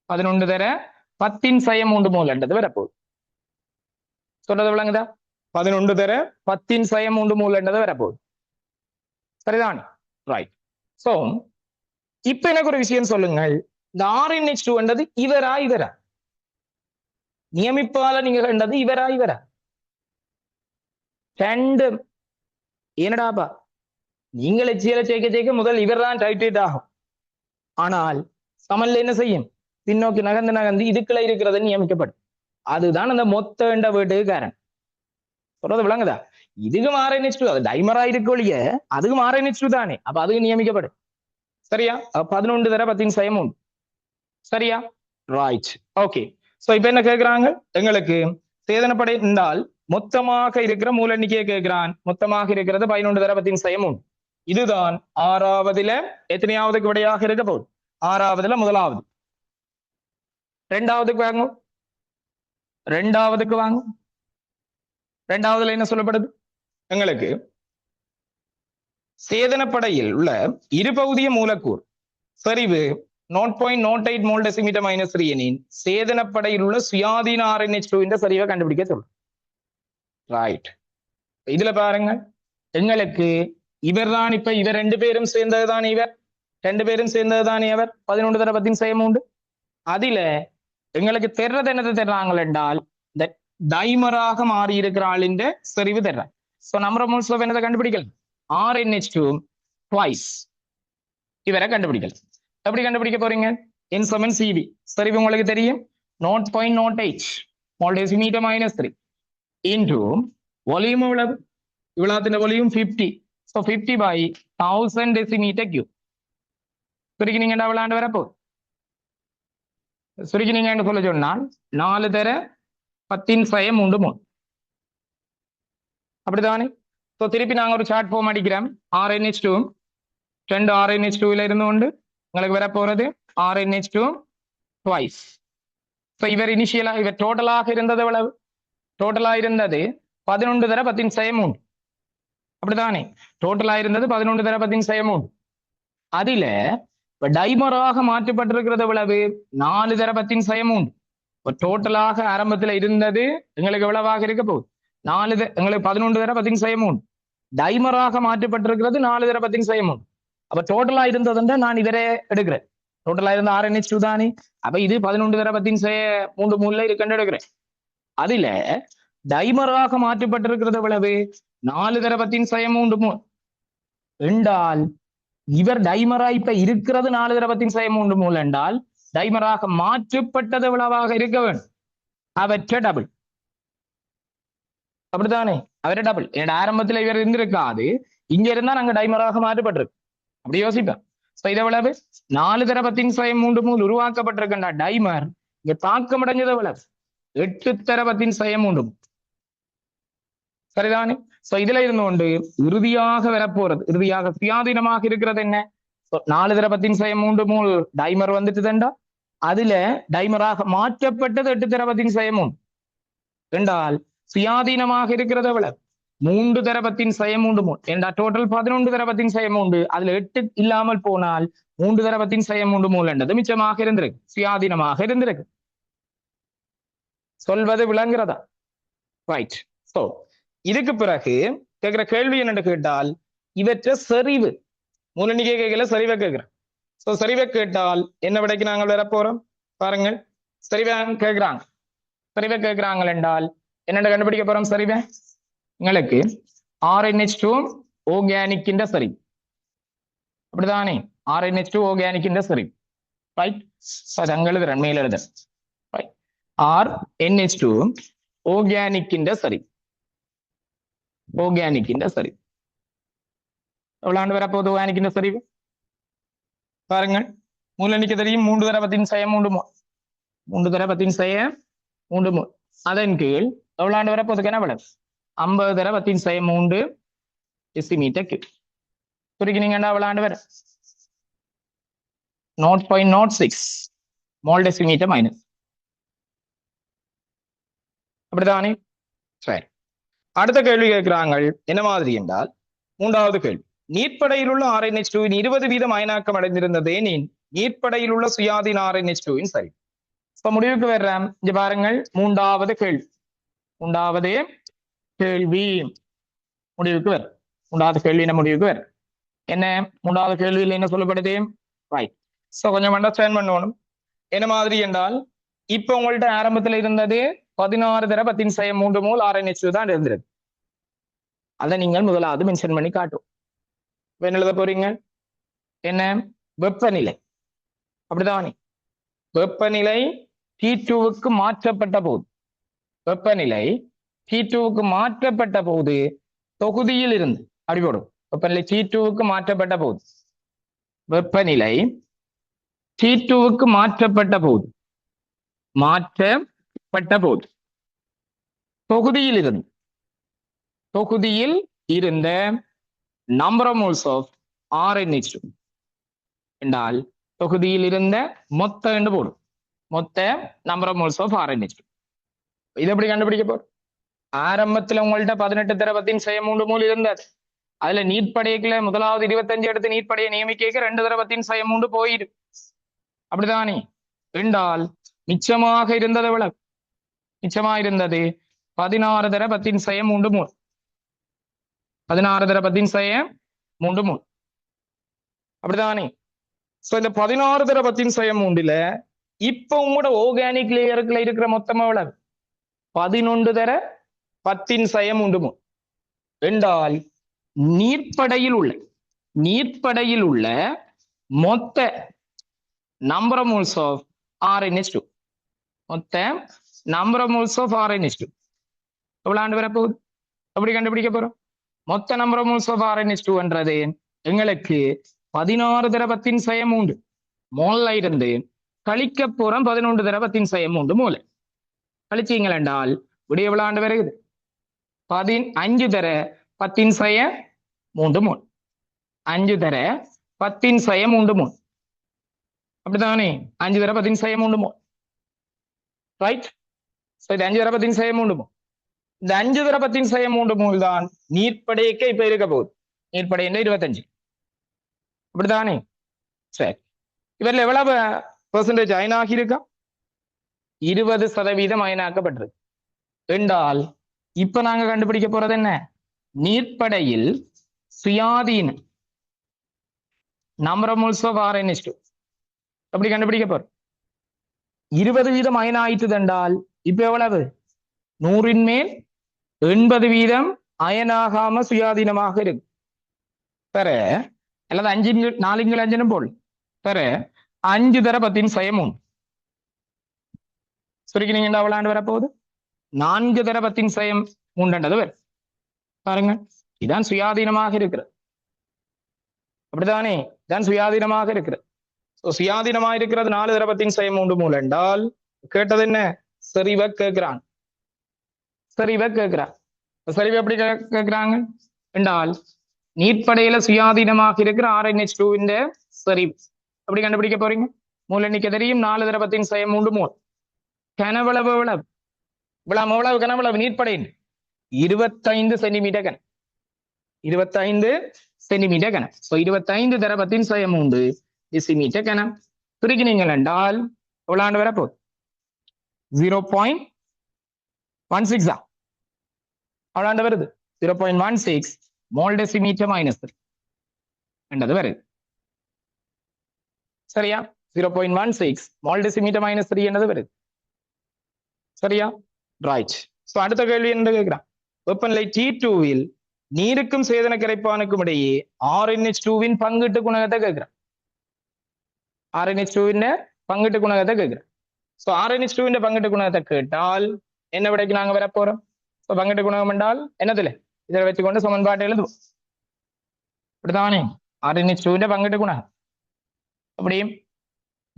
11 தர 10⁻³ மோல் என்றது வரப்போகுது. சொல்றது விளங்குதா? 11 தர 10⁻³ மோல் என்றது வரப்போகுது. சரிதான்? ரைட். சோ இப்ப எனக்கு ஒரு விஷயம் சொல்லுங்கள், இந்த RnH2 என்றது இவரா? நியமிப்பால நீங்க கண்டது இவரா? ரெண்டு. என்னடாப்பா நீங்கள் HCl சேர்க்க முதல் இவர் தான் டைட்ரேட் ஆகும். ஆனால் சமல்ல என்ன செய்யும்? பின்னோக்கி நகர்ந்து இதுக்குள்ள இருக்கிறது நியமிக்கப்படும். அதுதான் அந்த மொத்த என்ற வீட்டுக்கு காரணம். சொல்றது விளங்குதா? இதுக்கு RnH2 அது டைமரா இருக்க ஒழிய அதுக்கு RnH2 தானே, அப்ப அதுக்கு நியமிக்கப்படும். சரியா? 11 தர 10⁻³ சரியா? ரைட். ஓகே. சோ இப்ப என்ன கேட்கிறாங்க? எங்களுக்கு சேதனப்படை என்றால் மொத்தமாக இருக்கிற மூல எண்ணிக்கையை கேட்கிறான். மொத்தமாக இருக்கிறது 11 தர 10⁻³. இதுதான் 6வதுல எத்தனையாவதுக்கு விடையாக இருக்க போகுது? 6வதுல முதலாவது. 2வதுக்கு வாங்கும். 2வதுக்கு வாங்கும். 2வதுல என்ன சொல்லப்படுது? எங்களுக்கு சேதனப்படையில் உள்ள இருபகுதிய மூலக்கூறு சரிவு 0.08 மோல் டெசிமீட்டர் மைனஸ் 3 எனின் சேதனப்படையில் உள்ள சுயாதீன RnH2 இந்த சரிவை கண்டுபிடிக்க சொல்றோம். ரைட். இதுல பாருங்க எங்களுக்கு இவர் தான் இப்ப இவர் 2 பேரும் சேர்ந்ததுதான் இவர் 2 பேரும் சேர்ந்ததுதான் இவர் 11 தர 10⁻³ அதில எங்களுக்கு தெர்றது என்னது தெர்றாங்க என்றால் இந்த டைமராக மாறி இருக்கிற ஆளின் சரிவு தெர்றாங்க. So number of moles of என்னதை கண்டுபிடிக்கலாம்? RnH2 twice இவரை கண்டுபிடிக்கலாம். எப்படி கண்டுபிடிக்க போறீங்க? N சமன் CV சரிவு உங்களுக்கு தெரியும் 0.08 mole decimetre minus 3 into volume எவ்வளவு? இவ்வளவுத்தின் volume 50. So 50 by 1000 decimeter cube. சுருக்கினீங்கன்னா எவ்வளவு ஆண்டு வரப்போ சுருக்கினீங்கன்னு சொல்ல சொன்னால் 4 தர 10 சயம் 3 3 அப்படிதானே. ஸோ திருப்பி நாங்க ஒரு சார்ட் ஃபார்ம் அடிக்கிறோம். RnH2 2 RnH2ல இருந்து கொண்டு உங்களுக்கு வர போறது RnH2 ட்வைஸ். ஸோ இவர் இனிஷியலா இவர் டோட்டலாக இருந்தது எவ்வளவு? டோட்டலா இருந்தது 11 தர 10 சயம் 3 அப்படிதானே. டோட்டலா இருந்தது 11 தர 10 சயம் 3. அதில டைமராக மாற்றப்பட்டிருக்கிறது எவ்வளவு? 4 தர 10 சயம் 3. இப்போ டோட்டலாக ஆரம்பத்தில் இருந்தது எங்களுக்கு எவ்வளவாக இருக்க போகுது? 4 எங்களுக்கு 11 தர 10 சயம் 3. டைமராக மாற்றப்பட்டிருக்கிறது 4 தர 10 சயம் 3. அப்ப டோட்டலா இருந்ததுன்னா நான் இதரே எடுக்கிறேன். டோட்டலா இருந்த RnH2 தானே. அப்ப இது 11 தர 10 சயம் 3 3ல இருக்குன்னு எடுக்கிறேன். அதுல டைமராக மாற்றப்பட்டிருக்கிறது எவ்வளவு? 4 தர 10 சயம் 3 3 என்றால் இவர் டைமரா இப்ப இருக்கிறது 4 தர 10 சயம் 3 3 என்றால் டைமராக மாற்றப்பட்டது எவ்வளவாக இருக்க வேண்டும்? அவற்ற டபுள். அப்படித்தானே, அவர டபுள். என்னோட ஆரம்பத்தில் இவர் இருந்திருக்காது, இங்க இருந்தா நாங்க டைமராக மாற்றப்பட்டிருக்கு. அப்படி யோசிப்பேன். இது எவ்வளவு? 4 தர 10 சயம் 3 3 உருவாக்கப்பட்டிருக்கின்ற டைமர் இங்க தாக்கம் அடைஞ்சது எவ்வளவு? 8 தர 10 சயம் 3 சரிதானே. சோ இதுல இருந்து கொண்டு இறுதியாக வரப்போறது, இறுதியாக சுயாதீனமாக இருக்கிறது என்ன? 4 தர 10 சயம் 3 3 டைமர் வந்துட்டுதுண்டா, அதுல டைமராக மாற்றப்பட்டது 8 தர 10 சயம் 3 என்றால் சுயாதீனமாக இருக்கிறது எவ்வளவு? 3 தர 10 சயம் 3 3 என்றா டோட்டல் 11 தர 10 சயம் 3. அதுல 8 இல்லாமல் போனால் 3 தர 10 சயம் 3 3 என்றது மிச்சமாக இருந்திருக்கு, சுயாதீனமாக இருந்திருக்கு. சொல்வது விளங்குறதா? ரைட். சோ இதுக்கு பிறகு கேட்கிற கேள்வி என்னன்னு கேட்டால், இவற்ற செறிவு மூலநிகை கேட்கல, சரிவை கேட்கிறேன். சோ சரிவை கேட்டால் என்ன விடைக்கு நாங்கள் வர போறோம் பாருங்கள். சரிவை கேட்கிறாங்க, சரிவை கேட்கிறாங்க என்றால் என்னென்ன கண்டுபிடிக்க போறோம்? சரிவை உங்களுக்கு RnH2 ஆர்கானிக்கின்ற சரி, அப்படிதானே. RnH2 ஆர்கானிக்கின்ற சரி, ரைட். அங்க எழுதுறேன், மேல எழுதுறேன். RnH2 ஆர்கானிக்கின்ற சரி, ஆர்கானிக்கின்ற சரி எவ்வளவு ஆண்டு வரப்போகுது? ஆர்கானிக்கின்ற சரி பாருங்கள். மூலநிலைக்கு தெரியும் 3 தர 10 சயம் 3 3 3 தர 10 சயம் 3 3. அதன் கீழ் எவ்வளவு ஆண்டு வரப்போகுது? எவ்வளவு? 50 தர 10 சயம் 3 டெசிமீட்டர் கியூப். சுருக்கினீங்கன்னா எவ்வளவு ஆண்டு வர? 0.06 மோல் டெசிமீட்டர் மைனஸ். அப்படித்தானே. சரி, அடுத்த கேள்வி கேட்கிறாங்க என்ன மாதிரி என்றால், 3வது கேள்வி, நீர்ப்படையில் உள்ள RnH2 20% அயனாக்கம் அடைந்திருந்தது எனின் நீர்ப்படையில் உள்ள சுயாதீன RnH2 சரி. இப்ப முடிவுக்கு வர்றேன். இங்க பாருங்கள், 3வது கேள்வி, 3வது கேள்வி முடிவுக்கு வர. 3வது கேள்வி என்ன முடிவுக்கு வர? என்ன 3வது கேள்வியில் என்ன சொல்லப்படுது? ரைட். சோ கொஞ்சம் அண்டர்ஸ்டாண்ட் பண்ணணும். என்ன மாதிரி என்றால், இப்ப உங்கள்ட்ட ஆரம்பத்தில் இருந்தது 16 தர 10 சயம் 3 மோல் RnH2 தான் இருந்திருக்கு. அதை நீங்கள் முதலாவது மென்ஷன் பண்ணி காட்டும். என்ன எழுத போறீங்க? என்ன? வெப்பநிலை, அப்படிதானே. வெப்பநிலை T2க்கு மாற்றப்பட்ட போது, வெப்பநிலை T2க்கு மாற்றப்பட்ட போது தொகுதியில் இருந்து அப்படி போடும். வெப்பநிலை T2க்கு மாற்றப்பட்ட போது, வெப்பநிலை T2க்கு மாற்றப்பட்ட போது, மாற்றப்பட்ட போது தொகுதியில் இருந்து, தொகுதியில் இருந்த number of moles of RnH2 என்றால் தொகுதியில் இருந்த மொத்த என்று போடும், மொத்த number of moles of RnH2. இது எப்படி கண்டுபிடிக்க போறோம்? ஆரம்பத்தில் உங்கள்ட்ட 18 தர 10 சயம் 3 மோல் இருந்தது. அதுல நீர்ப்படைக்குள்ள முதலாவது 25 எடுத்து நீர்ப்படையை நியமிக்க 2 தர 10 சயம் 3 போயிடு, அப்படிதானே. என்றால் மிச்சமாக இருந்தது எவ்வளவு? மிச்சமாக இருந்தது 16 தர 10 சயம் 3 3 16 தர 10 சயம் 3 3 அப்படிதானே. சோ இந்த 16 தர 10 சயம் 3ல இப்ப உங்களோட ஆர்கானிக் லேயருக்குள்ள இருக்கிற மொத்தம் எவ்வளவு? 11 தர 10 சயம் 3 3 என்றால் நீர்ப்படையில் உள்ள மொத்த number of moles of RnH2, மொத்த number of moles of RnH2 எவ்வளவு ஆண்டு வரப்போகுது? எப்படி கண்டுபிடிக்க போறோம்? மொத்த number of moles of RnH2 என்றது எங்களுக்கு 16 தர 10 சயம் 3 மோல்ல இருந்து கழிக்க போறோம் 11 தர 10^3 மோல். கழிச்சீங்கள் என்றால் விட எவ்வளவு ஆண்டு வருகிறது? 5 தர 10^3 மோல். 5 தர 10^3 மோல். அப்படித்தானே? 5 தர 10^3 மோல். ரைட்? இது 5 தர 10^3 மோல். இந்த 5 தர 10^3 மோல் தான் நீர்ப்படைக்கு இப்ப இருக்க போகுது. நீர்ப்படை 25. அப்படித்தானே? சரி, இவரில் எவ்வளவு பெர்சன்டேஜ் அயனாகி இருக்கா? 20% அயனாக்கப்பட்டிருக்கு என்றால் இப்ப நாங்க கண்டுபிடிக்க போறது என்ன? நீர்ப்படையில் சுயாதீன number of moles of RnH2 அப்படி கண்டுபிடிக்க போறோம். 20% அயனாயிட்டது என்றால் இப்ப எவ்வளவு? 100 மேல் 80% அயனாகாம சுயாதீனமாக இருக்கு. பெற அல்லது 4 போல் பெற 5 தர 10^3 சுருக்கினீங்க அவ்வளவு வரப்போகுது 4 தர 10^3 வரும். பாருங்க, இதான் சுயாதீனமாக இருக்கிறது. அப்படித்தானே? இதான் சுயாதீனமாக இருக்கிறது. சுயாதீனமாக இருக்கிறது 4 தர 10^3 மூல் என்றால் கேட்டது என்ன? செறிவை கேட்கிறான். செறிவை கேட்கிறான். செறிவு எப்படி கேட்கிறாங்க என்றால் நீர்ப்படையில சுயாதீனமாக இருக்கிற RnH2 இந்த செறிவு அப்படி கண்டுபிடிக்க போறீங்க. மூல் எண்ணிக்கை தெரியும், 4 தர 10^3 மூல். கனவளவு எவ்வளவு? எவ்வளவு கனவளவு நீர்ப்படையின்? 25 சென்டிமீட்டர் கன. 25 சென்டிமீட்டர் கன. 25 தர 10^3 டெசிமீட்டர் கன. பிரிக்கினீங்கள் என்றால் எவ்வளவு வரப்போகுது? 0.16 அவ்வளவு வருது. 0.16 மோல் டெசிமீட்டர் -3 என்றது வருது. சரியா? 0.16 மோல் டெசிமீட்டர் -3 என்றது வருது. சரியா? ரைட். சோ அடுத்த கேள்வி என்ன கேட்கிறான்? வெப்பநிலை T2வில் நீருக்கும் சேதன கரைப்பானுக்கும் இடையே RnH2வின் பங்கீட்டு குணகத்தை கேட்கிறான். RnH2வின் பங்கீட்டு குணகத்தை கேட்கிறான். சோ RnH2வின் பங்கீட்டு குணகத்தை கேட்டால் என்ன விடைக்கு நாங்க வர போறோம்? பங்கீட்டு குணகம் என்றால் என்னதுல இதை வச்சுக்கொண்டு சமன்பாட்டை எழுதுவோம். அப்படித்தானே? RnH2வின் பங்கீட்டு குணகம் அப்படியும்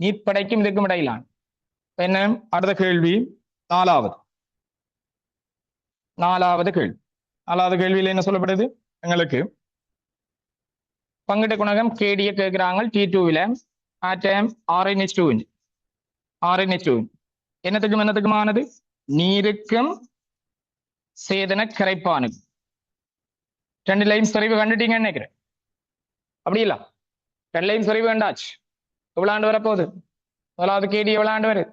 நீர்ப்படைக்கும் இதுக்கும் இடையிலான என்ன? அடுத்த கேள்வி நாலாவது கேள்வி. நாலாவது கேள்வியில் என்ன சொல்லப்படுது? எங்களுக்கு பங்கீட்டு குணகம் KD கேட்கிறாங்க. T2வில ஆட்டம் RnH2 என்னத்துக்குமானது? நீருக்கும் சேதன கரைப்பானுக்கு. 2 லைன் சரிவு கண்டுட்டீங்கன்னு நினைக்கிறேன். அப்படி இல்ல, 2 லைன் சரிவு கண்டாச்சு. எவ்வளவு ஆண்டு வரப்போகுது? முதலாவது KD எவ்வளவு ஆண்டு வருது?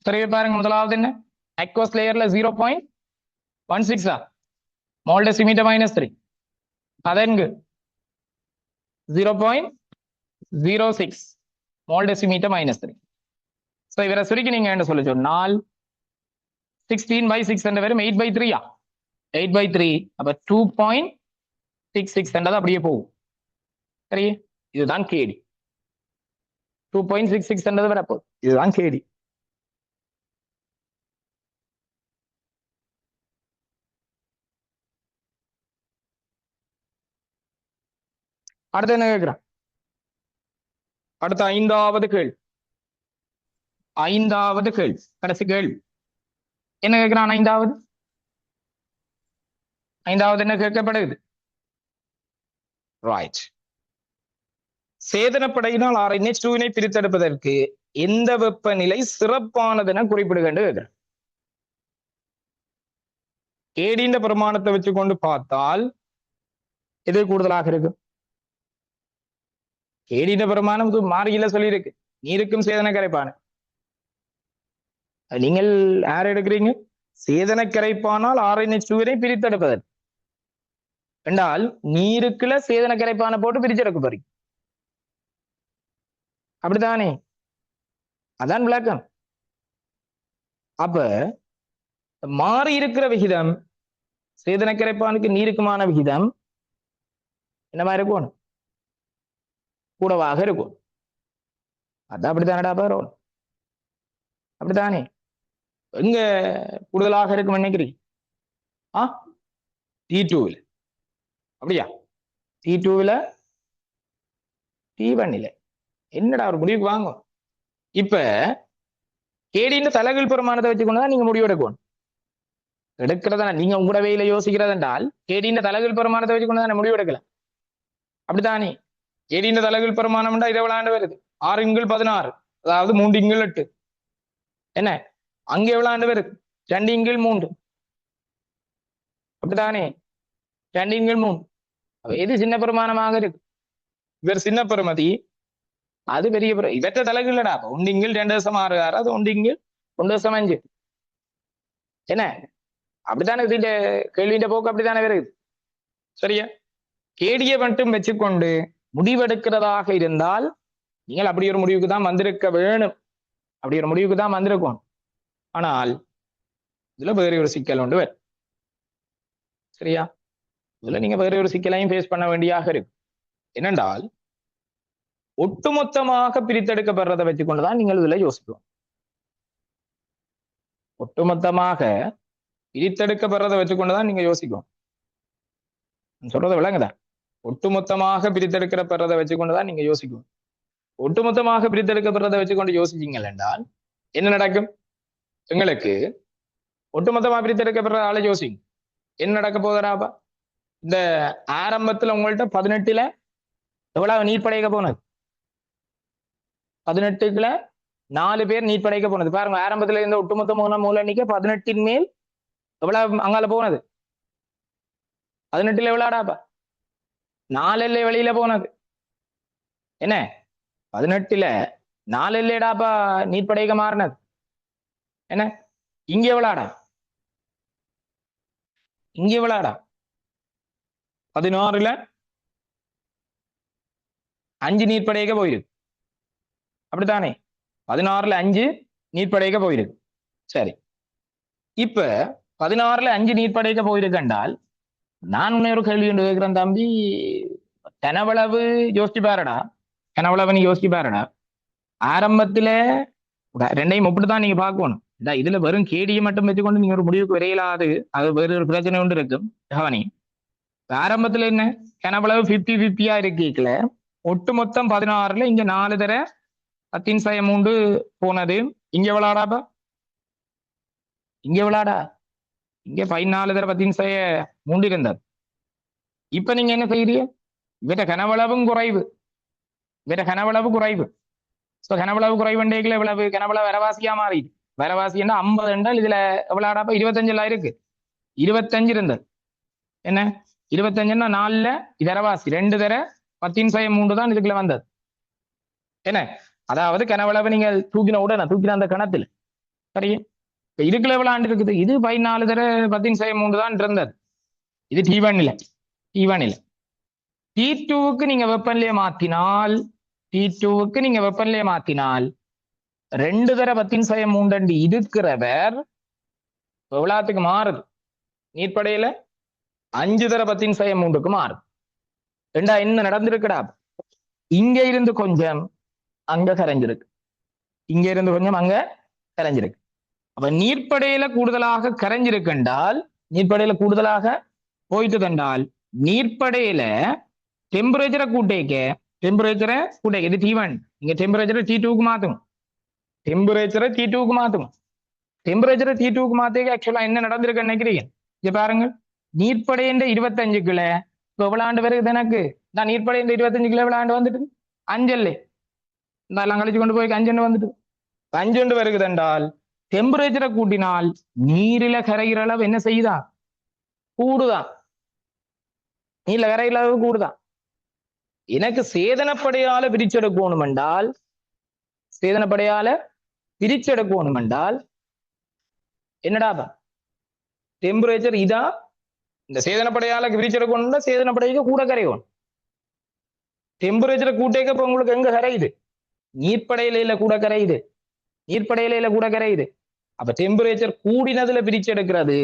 சரிவு பாருங்க. முதலாவது என்ன? aqueous லேயர்ல 0.16 mole decimetre -3. அதெங்கு 0.06 mole decimetre -3. So இவரை சுருக்கினீங்க என்று சொல்லி சொன்னால் 16/6 என்ற வரும் 8/3. 8/3 அப்ப 2.66 என்றது அப்படியே போகும். சரி, இதுதான் KD. 2.66 என்றது வரப்போகுது. இதுதான் KD. அடுத்து என்ன கேட்கிறான்? அடுத்த ஐந்தாவது கேள்வி. கடைசி கேள்வி என்ன கேட்கிறான்? ஐந்தாவது என்ன கேட்கப்படுது? ரைட். சேதனப்படையினால் RnH2வினை பிரித்தெடுப்பதற்கு எந்த வெப்பநிலை சிறப்பானது என குறிப்பிடுகின்ற கேட்கிறேன். KD பிரமாணத்தை வச்சுக்கொண்டு பார்த்தால் எது கூடுதலாக இருக்கு? KD பிரமாணம் மாறியில சொல்லியிருக்கு, நீருக்கும் சேதன கரைப்பான. நீங்கள் யார் எடுக்கிறீங்க? சேதன கரைப்பானால் RnH2வினை பிரித்தெடுப்பதற்கு என்றால் நீருக்குள்ள சேதன கரைப்பான போட்டு பிரிச்செடுக்க போறீங்க. அப்படித்தானே? அதான் விளக்கம். அப்ப மாறி இருக்கிற விகிதம் சேதன கரைப்பானுக்கு நீருக்குமான விகிதம் என்னமா இருக்கும்? கூடவாக இருக்கும். அதான் அப்படித்தானடா பாரு. அப்படித்தானே? எங்க கூடுதலாக இருக்கும் நினைக்கிறீங்க? T2வில். அப்படியா? T2வில் T1 நிலை. என்னடா ஒரு முடிவுக்கு வாங்கும். இப்ப கேடியின் தலைகீழ் பெருமானத்தை வச்சுக்கொண்டுதான் நீங்க முடிவு எடுக்கணும். எடுக்கிறதா நீங்க உங்களோட வேலையில யோசிக்கிறது என்றால் கேடியின் தலைகீழ் பெருமானத்தை வச்சுக்கொண்டுதான் முடிவு எடுக்கலாம். அப்படித்தானே கேடியின் தலைகீழ் பெருமானம்டா இதை எவ்வளவு ஆண்டு வருது 6x16, அதாவது 3x8. என்ன அங்க எவ்வளவு ஆண்டு வருது 2x3. அப்படித்தானே 2x3. எது சின்ன பெருமானமாக இருக்கு? இவர் சின்ன பெருமதி, அது பெரிய இவற்ற தலைகீழடா. 1x2.66, அது 1x1.5. என்ன அப்படித்தானே இதுல கேள்வியின் போக்கு அப்படித்தானே வருது. சரியா? கேடியை மட்டும் வச்சுக்கொண்டு முடிவெடுக்கிறதாக இருந்தால் நீங்கள் அப்படி ஒரு முடிவுக்கு தான் வந்திருக்க வேணும். அப்படி ஒரு முடிவுக்கு தான் வந்திருக்கும். ஆனால் இதுல வேற ஒரு சிக்கல் உண்டு. சரியா? இதுல நீங்க வேற ஒரு சிக்கலையும் ஃபேஸ் பண்ண வேண்டியாக இருக்கு. என்னென்றால் ஒட்டுமொத்தமாக பிரித்தெடுக்கப்படுறதை வச்சுக்கொண்டுதான் நீங்கள் இதுல யோசிக்கும். ஒட்டுமொத்தமாக பிரித்தெடுக்கப்படுறதை வச்சுக்கொண்டுதான் நீங்க யோசிக்கும். சொல்றதை விளங்குதா? ஒட்டுமொத்தமாக பிரித்தெடுக்கப்படுறதை வச்சுக்கொண்டுதான் நீங்க யோசிக்கும். ஒட்டுமொத்தமாக பிரித்தெடுக்கப்படுறதை வச்சுக்கொண்டு யோசிச்சீங்கள் என்றால் என்ன நடக்கும்? உங்களுக்கு ஒட்டுமொத்தமா பிரித்தெடுக்கப்படுற ஆளை யோசிங்க. என்ன நடக்க போதராப்பா? இந்த ஆரம்பத்துல உங்கள்ட்ட 18ல எவ்வளவு நீட் படைக்க போனது? 18க்குள்ள 4 பேர் நீட் படைக்க போனது. பாருங்க, ஆரம்பத்துல இருந்த ஒட்டுமொத்த மூல எண்ணிக்கை 18 மேல் எவ்வளவு அங்கால போனது? 18ல எவ்வளவுடாப்பா? 4 வெளியில போனது. என்ன 18ல 4 இல்லடாப்பா நீட் படைக்க மாறினது. என்ன இங்க எவ்வளோடா? இங்க எவ்வளோடா? 16ல 5 நீட் படைக்க போயிருக்கு. அப்படித்தானே? 16ல 5 நீட் படைக்க போயிருக்கு. சரி, இப்ப 16ல 5 நீட் படைக்க போயிருக்கு என்றால் நான் உன்னை ஒரு கேள்வி ஒன்று கேட்கிறேன் தம்பி. கனவளவு யோசிச்சு பாருடா. கனவளவு நீ யோசிச்சு பாருடா. ஆரம்பத்துல ரெண்டையும் அப்படித்தான் நீங்க பார்க்கணும். இதுல வெறும் கேடியை மட்டும் வச்சுக்கொண்டு நீங்க ஒரு முடிவுக்கு வரையலாது. அது வேறு ஒரு பிரச்சனை ஒன்று இருக்கும். கவனி, ஆரம்பத்துல என்ன கனவளவு 50-50 இருக்கீங்கள. ஒட்டு மொத்தம் 16ல இங்க 4 தர 10^3 போனது. இங்க எவ்வளோடாப்பா? இங்க எவ்வளோடா? இங்க 14 தர 10^3 இருந்தது. இப்ப நீங்க என்ன செய்யறீங்க? இவற்ற கனவளவும் குறைவு. இவற்ற கனவளவு குறைவு. கனவளவு குறைவண்டேக்குல எவ்வளவு கனவளவு வரவாசியா மாறிடு. வரவாசி என்ன 50 என்றால் இதுல எவ்வளோடாப்பா? 25 இருக்கு. 25 இருந்தது. என்ன 25ன்னா 4ல இது வரவாசி 2 தர 10^3 தான் இதுக்குள்ள வந்தது. என்ன அதாவது கனவளவு நீங்கள் தூக்கின உடனே தூக்கின அந்த கணத்துல சரி இதுக்குள்ள எவ்வளவு ஆண்டு இருக்குது? இது 14 தர 10^3 தான் இருந்தது. இது T1 இல்ல. T1 இல்ல. T2க்கு நீங்க வெப்பநிலையை மாத்தினால், T2க்கு நீங்க வெப்பநிலையை மாத்தினால் 2 தர 10^3 இருக்கிறவர் எவ்வளவுக்கு மாறுது? நீர்ப்படையில 5 தர 10^3க்கு மாறுது. ரெண்டா என்ன நடந்திருக்குடா? இங்க இருந்து கொஞ்சம் அங்க கரைஞ்சிருக்கு. இங்க இருந்து கொஞ்சம் அங்க கரைஞ்சிருக்கு. அப்ப நீர்ப்படையில கூடுதலாக கரைஞ்சிருக்கு என்றால், நீர்ப்படையில கூடுதலாக போயிட்டு தண்டால் நீர்ப்படையில டெம்பரேச்சரை கூட்டேக்க இது T1. இங்க டெம்பரேச்சரை T2க்கு மாத்தும். டெம்பரேச்சரை T2க்கு மாத்தும். டெம்பரேச்சரை T2க்கு மாத்தேக்க ஆக்சுவலா என்ன நடந்திருக்குன்னு நினைக்கிறீங்க? இங்க பாருங்க, நீர்ப்படையின் 25க்குள்ள இப்ப எவ்வளவு ஆண்டு வருது எனக்கு? நான் நீர்ப்படையின் 25க்குள்ள எவ்வளவு ஆண்டு வந்துட்டு 5 இந்த எல்லாம் கழிச்சு கொண்டு போய் 5 வந்துட்டு 5 வருகுது என்றால் டெம்பரேச்சரை கூட்டினால் நீரில கரைகிற அளவு என்ன செய்யுதா? கூடுதான். நீர்ல கரைகிற அளவு கூடுதான். எனக்கு சேதனப்படையால பிரிச்செடுக்கணும் என்றால், சேதனப்படையால பிரிச்செடுக்கணும் என்றால் என்னடாப்பா? டெம்பரேச்சர் இதா. இந்த சேதனப்படையால பிரிச்செடுக்கணும்னா சேதனப்படைக்கு கூட கரையும். டெம்பரேச்சரை கூட்டேக்க உங்களுக்கு எங்க கரையுது? நீர்ப்படையில கூட கரையுது. நீர்ப்படையில கூட கரையுது. அப்ப டெம்பரேச்சர் கூடினதுல பிரிச்சு எடுக்கிறது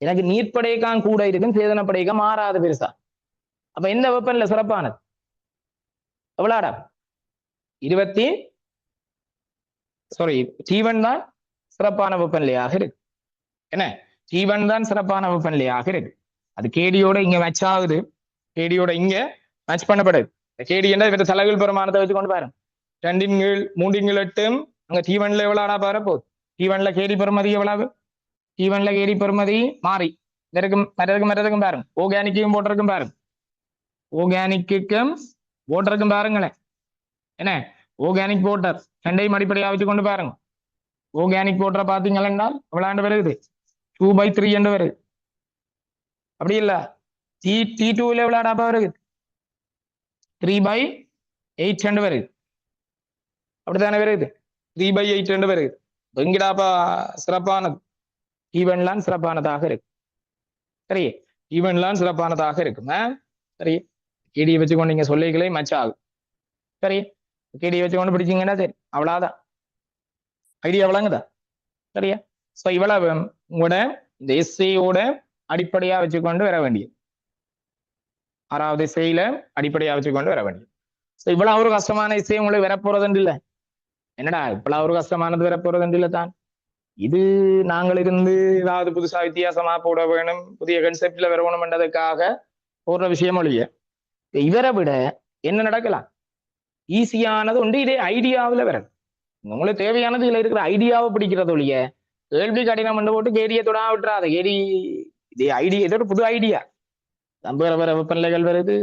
எனக்கு நீர்ப்படையக்கான் கூட இருக்கும், சேதனப்படையக்க மாறாது பெருசா. அப்ப எந்த வெப்பநிலை சிறப்பானது? எவ்வளோடா? T1 தான் சிறப்பான வெப்பநிலையாக இருக்கு. என்ன T1 தான் சிறப்பான வெப்பநிலையாக இருக்கு. அது கேடியோட இங்க மேட்ச் ஆகுது. கேடியோட இங்க மேட்ச் பண்ணப்படுது. கேடி என்ற இவற்றை தலைகள் பெருமானத்தை வச்சு கொண்டு பாருங்க 2 3 அங்க T1ல எவ்வளவு பாரு போகுது T1ல கேடி பெருமதி எவ்வளவு T1ல கேடி பெருமதி மாறி மற்றதுக்கும் பாருங்க ஆர்கானிக்கும் போட்டிருக்கும் பாருங்க ஆர்கானிக்கும் போட்டிருக்கும் பாருங்களேன் என்ன ஆர்கானிக் போட்டர் 2ஐயும் அடிப்படையாக வச்சு கொண்டு பாருங்க ஆர்கானிக் போட்டரை பார்த்தீங்கன்னா எவ்வளவு வருது 2/3 என்று வருது அப்படி இல்ல T2ல எவ்வளவு வருது 3/8 என்று வருது அப்படித்தானே வருது 3/8 என்று வருது எங்கடாப்பா சிறப்பானது ஈவன்லாம் சிறப்பானதாக இருக்கு சரி ஈவன்லாம் சிறப்பானதாக இருக்கும் சரி கேடியை வச்சுக்கொண்டு நீங்க சொல்லிகளே மச்சாகும் சரி கேடியை வச்சுக்கொண்டு பிடிச்சிங்கன்னா சரி அவ்வளவுதான் ஐடியா விளங்குதா சரியா சோ இவ்வளவு உங்களோட இந்த எஸ்ஏயோட அடிப்படையா வச்சுக்கொண்டு வர வேண்டியது 6வது எஸ்ஏல அடிப்படையா வச்சுக்கொண்டு வர வேண்டியது சோ இவ்வளவு ஒரு கஷ்டமான எஸ்ஏ உங்களுக்கு வரப்போறதுன்னு இல்லை என்னடா இவ்வளவு ஒரு கஷ்டமானது வரப்போறதுன்னு இல்லை தான் இது நாங்கள் இருந்து ஏதாவது புதுசா வித்தியாசமா போட வேணும் புதிய கன்செப்ட்ல வரணும் என்றதுக்காக போடுற விஷயம் ஒழிய இவரை விட என்ன நடக்கலாம் ஈஸியானது ஒன்று இதே ஐடியாவில் வரணும் உங்களுக்கு தேவையானது இதுல இருக்கிற ஐடியாவை பிடிக்கிறது ஒழிய கேள்வி கடினம் பண்ண போட்டு கேடியை தொட விட்டுறாது கேடி இதே ஐடியா இதோட புது ஐடியா வேற வேற வெப்பநிலைகள் வருது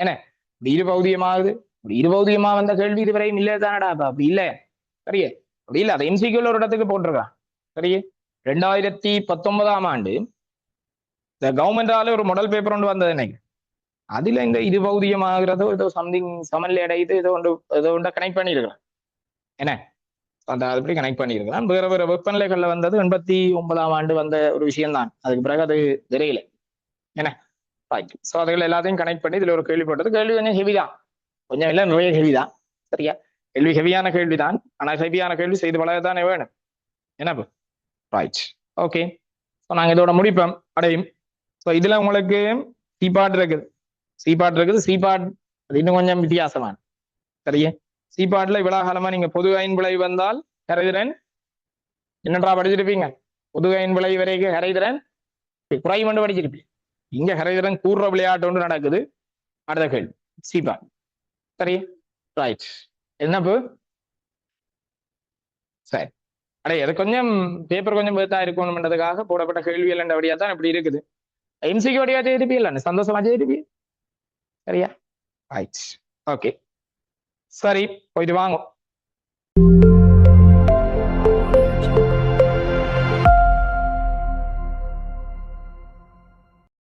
என்ன இப்படி இருபௌதியமாகுது இப்படி இருபௌதியமா வந்த கேள்வி இதுவரையும் இல்லை தானடா அப்படி இல்லை சரியே அப்படி இல்லை அதை எம்சிக்யூல ஒரு இடத்துக்கு போட்டிருக்கான் சரியே 2019ஆம் ஆண்டு இந்த கவர்மெண்டால ஒரு மாடல் பேப்பர் ஒன்று வந்தது எனக்கு அதுல இந்த இருபௌதியமாகிறதோ ஏதோ சம்திங் சமநிலை அடையுது ஏதோ ஒன்று கனெக்ட் பண்ணியிருக்கிறேன் என்ன அந்த அப்படி கனெக்ட் பண்ணியிருக்கிறான் வேற வேற வெப்பநிலைகள்ல வந்தது 89ஆம் ஆண்டு வந்த ஒரு விஷயம் தான் அதுக்கு பிறகு அது தெரியல என்ன ஸோ அதுகள் எல்லாத்தையும் கனெக்ட் பண்ணி இதுல ஒரு கேள்வி போட்டது கேள்வி கொஞ்சம் ஹெவி தான் கொஞ்சம் இல்லை நிறைய ஹெவி தான் சரியா கேள்வி ஹெவியான கேள்வி தான் ஆனா ஹெவியான கேள்வி செய்து வளரத்தானே வேணும் என்ன ரைட் ஓகே ஸோ நாங்கள் இதோட முடிப்போம் அடையும் ஸோ இதுல உங்களுக்கு சிபாட் இருக்குது சிபாட் அது இன்னும் கொஞ்சம் வித்தியாசமான சரியா சிபாட்ல இவ்வளவு காலமா நீங்க பொது ஐன் விளைவு வந்தால் கரைதிறன் என்னன்றா படிச்சிருப்பீங்க பொது ஐன் விளைவு வரைக்கும் கரைதிறன் குறைமண்டு படிச்சிருப்பீங்க இங்க கரைதிறன் கூடுற விளையாட்டு ஒன்று நடக்குது அடுத்த கேள்வி சிபாட் சரி ரைட் என்னப்பு சரி அது கொஞ்சம் பேப்பர் கொஞ்சம் பேர்த்தா இருக்கணும்ன்றதுக்காக போடப்பட்ட கேள்விகள் என்ற வழியா தான் இப்படி இருக்குது எம்சிக்கு வழியா செய்திருப்பீங்க சந்தோஷமா செய்திருப்பீங்க சரியா ரைட் ஓகே சரி போயிட்டு வாங்க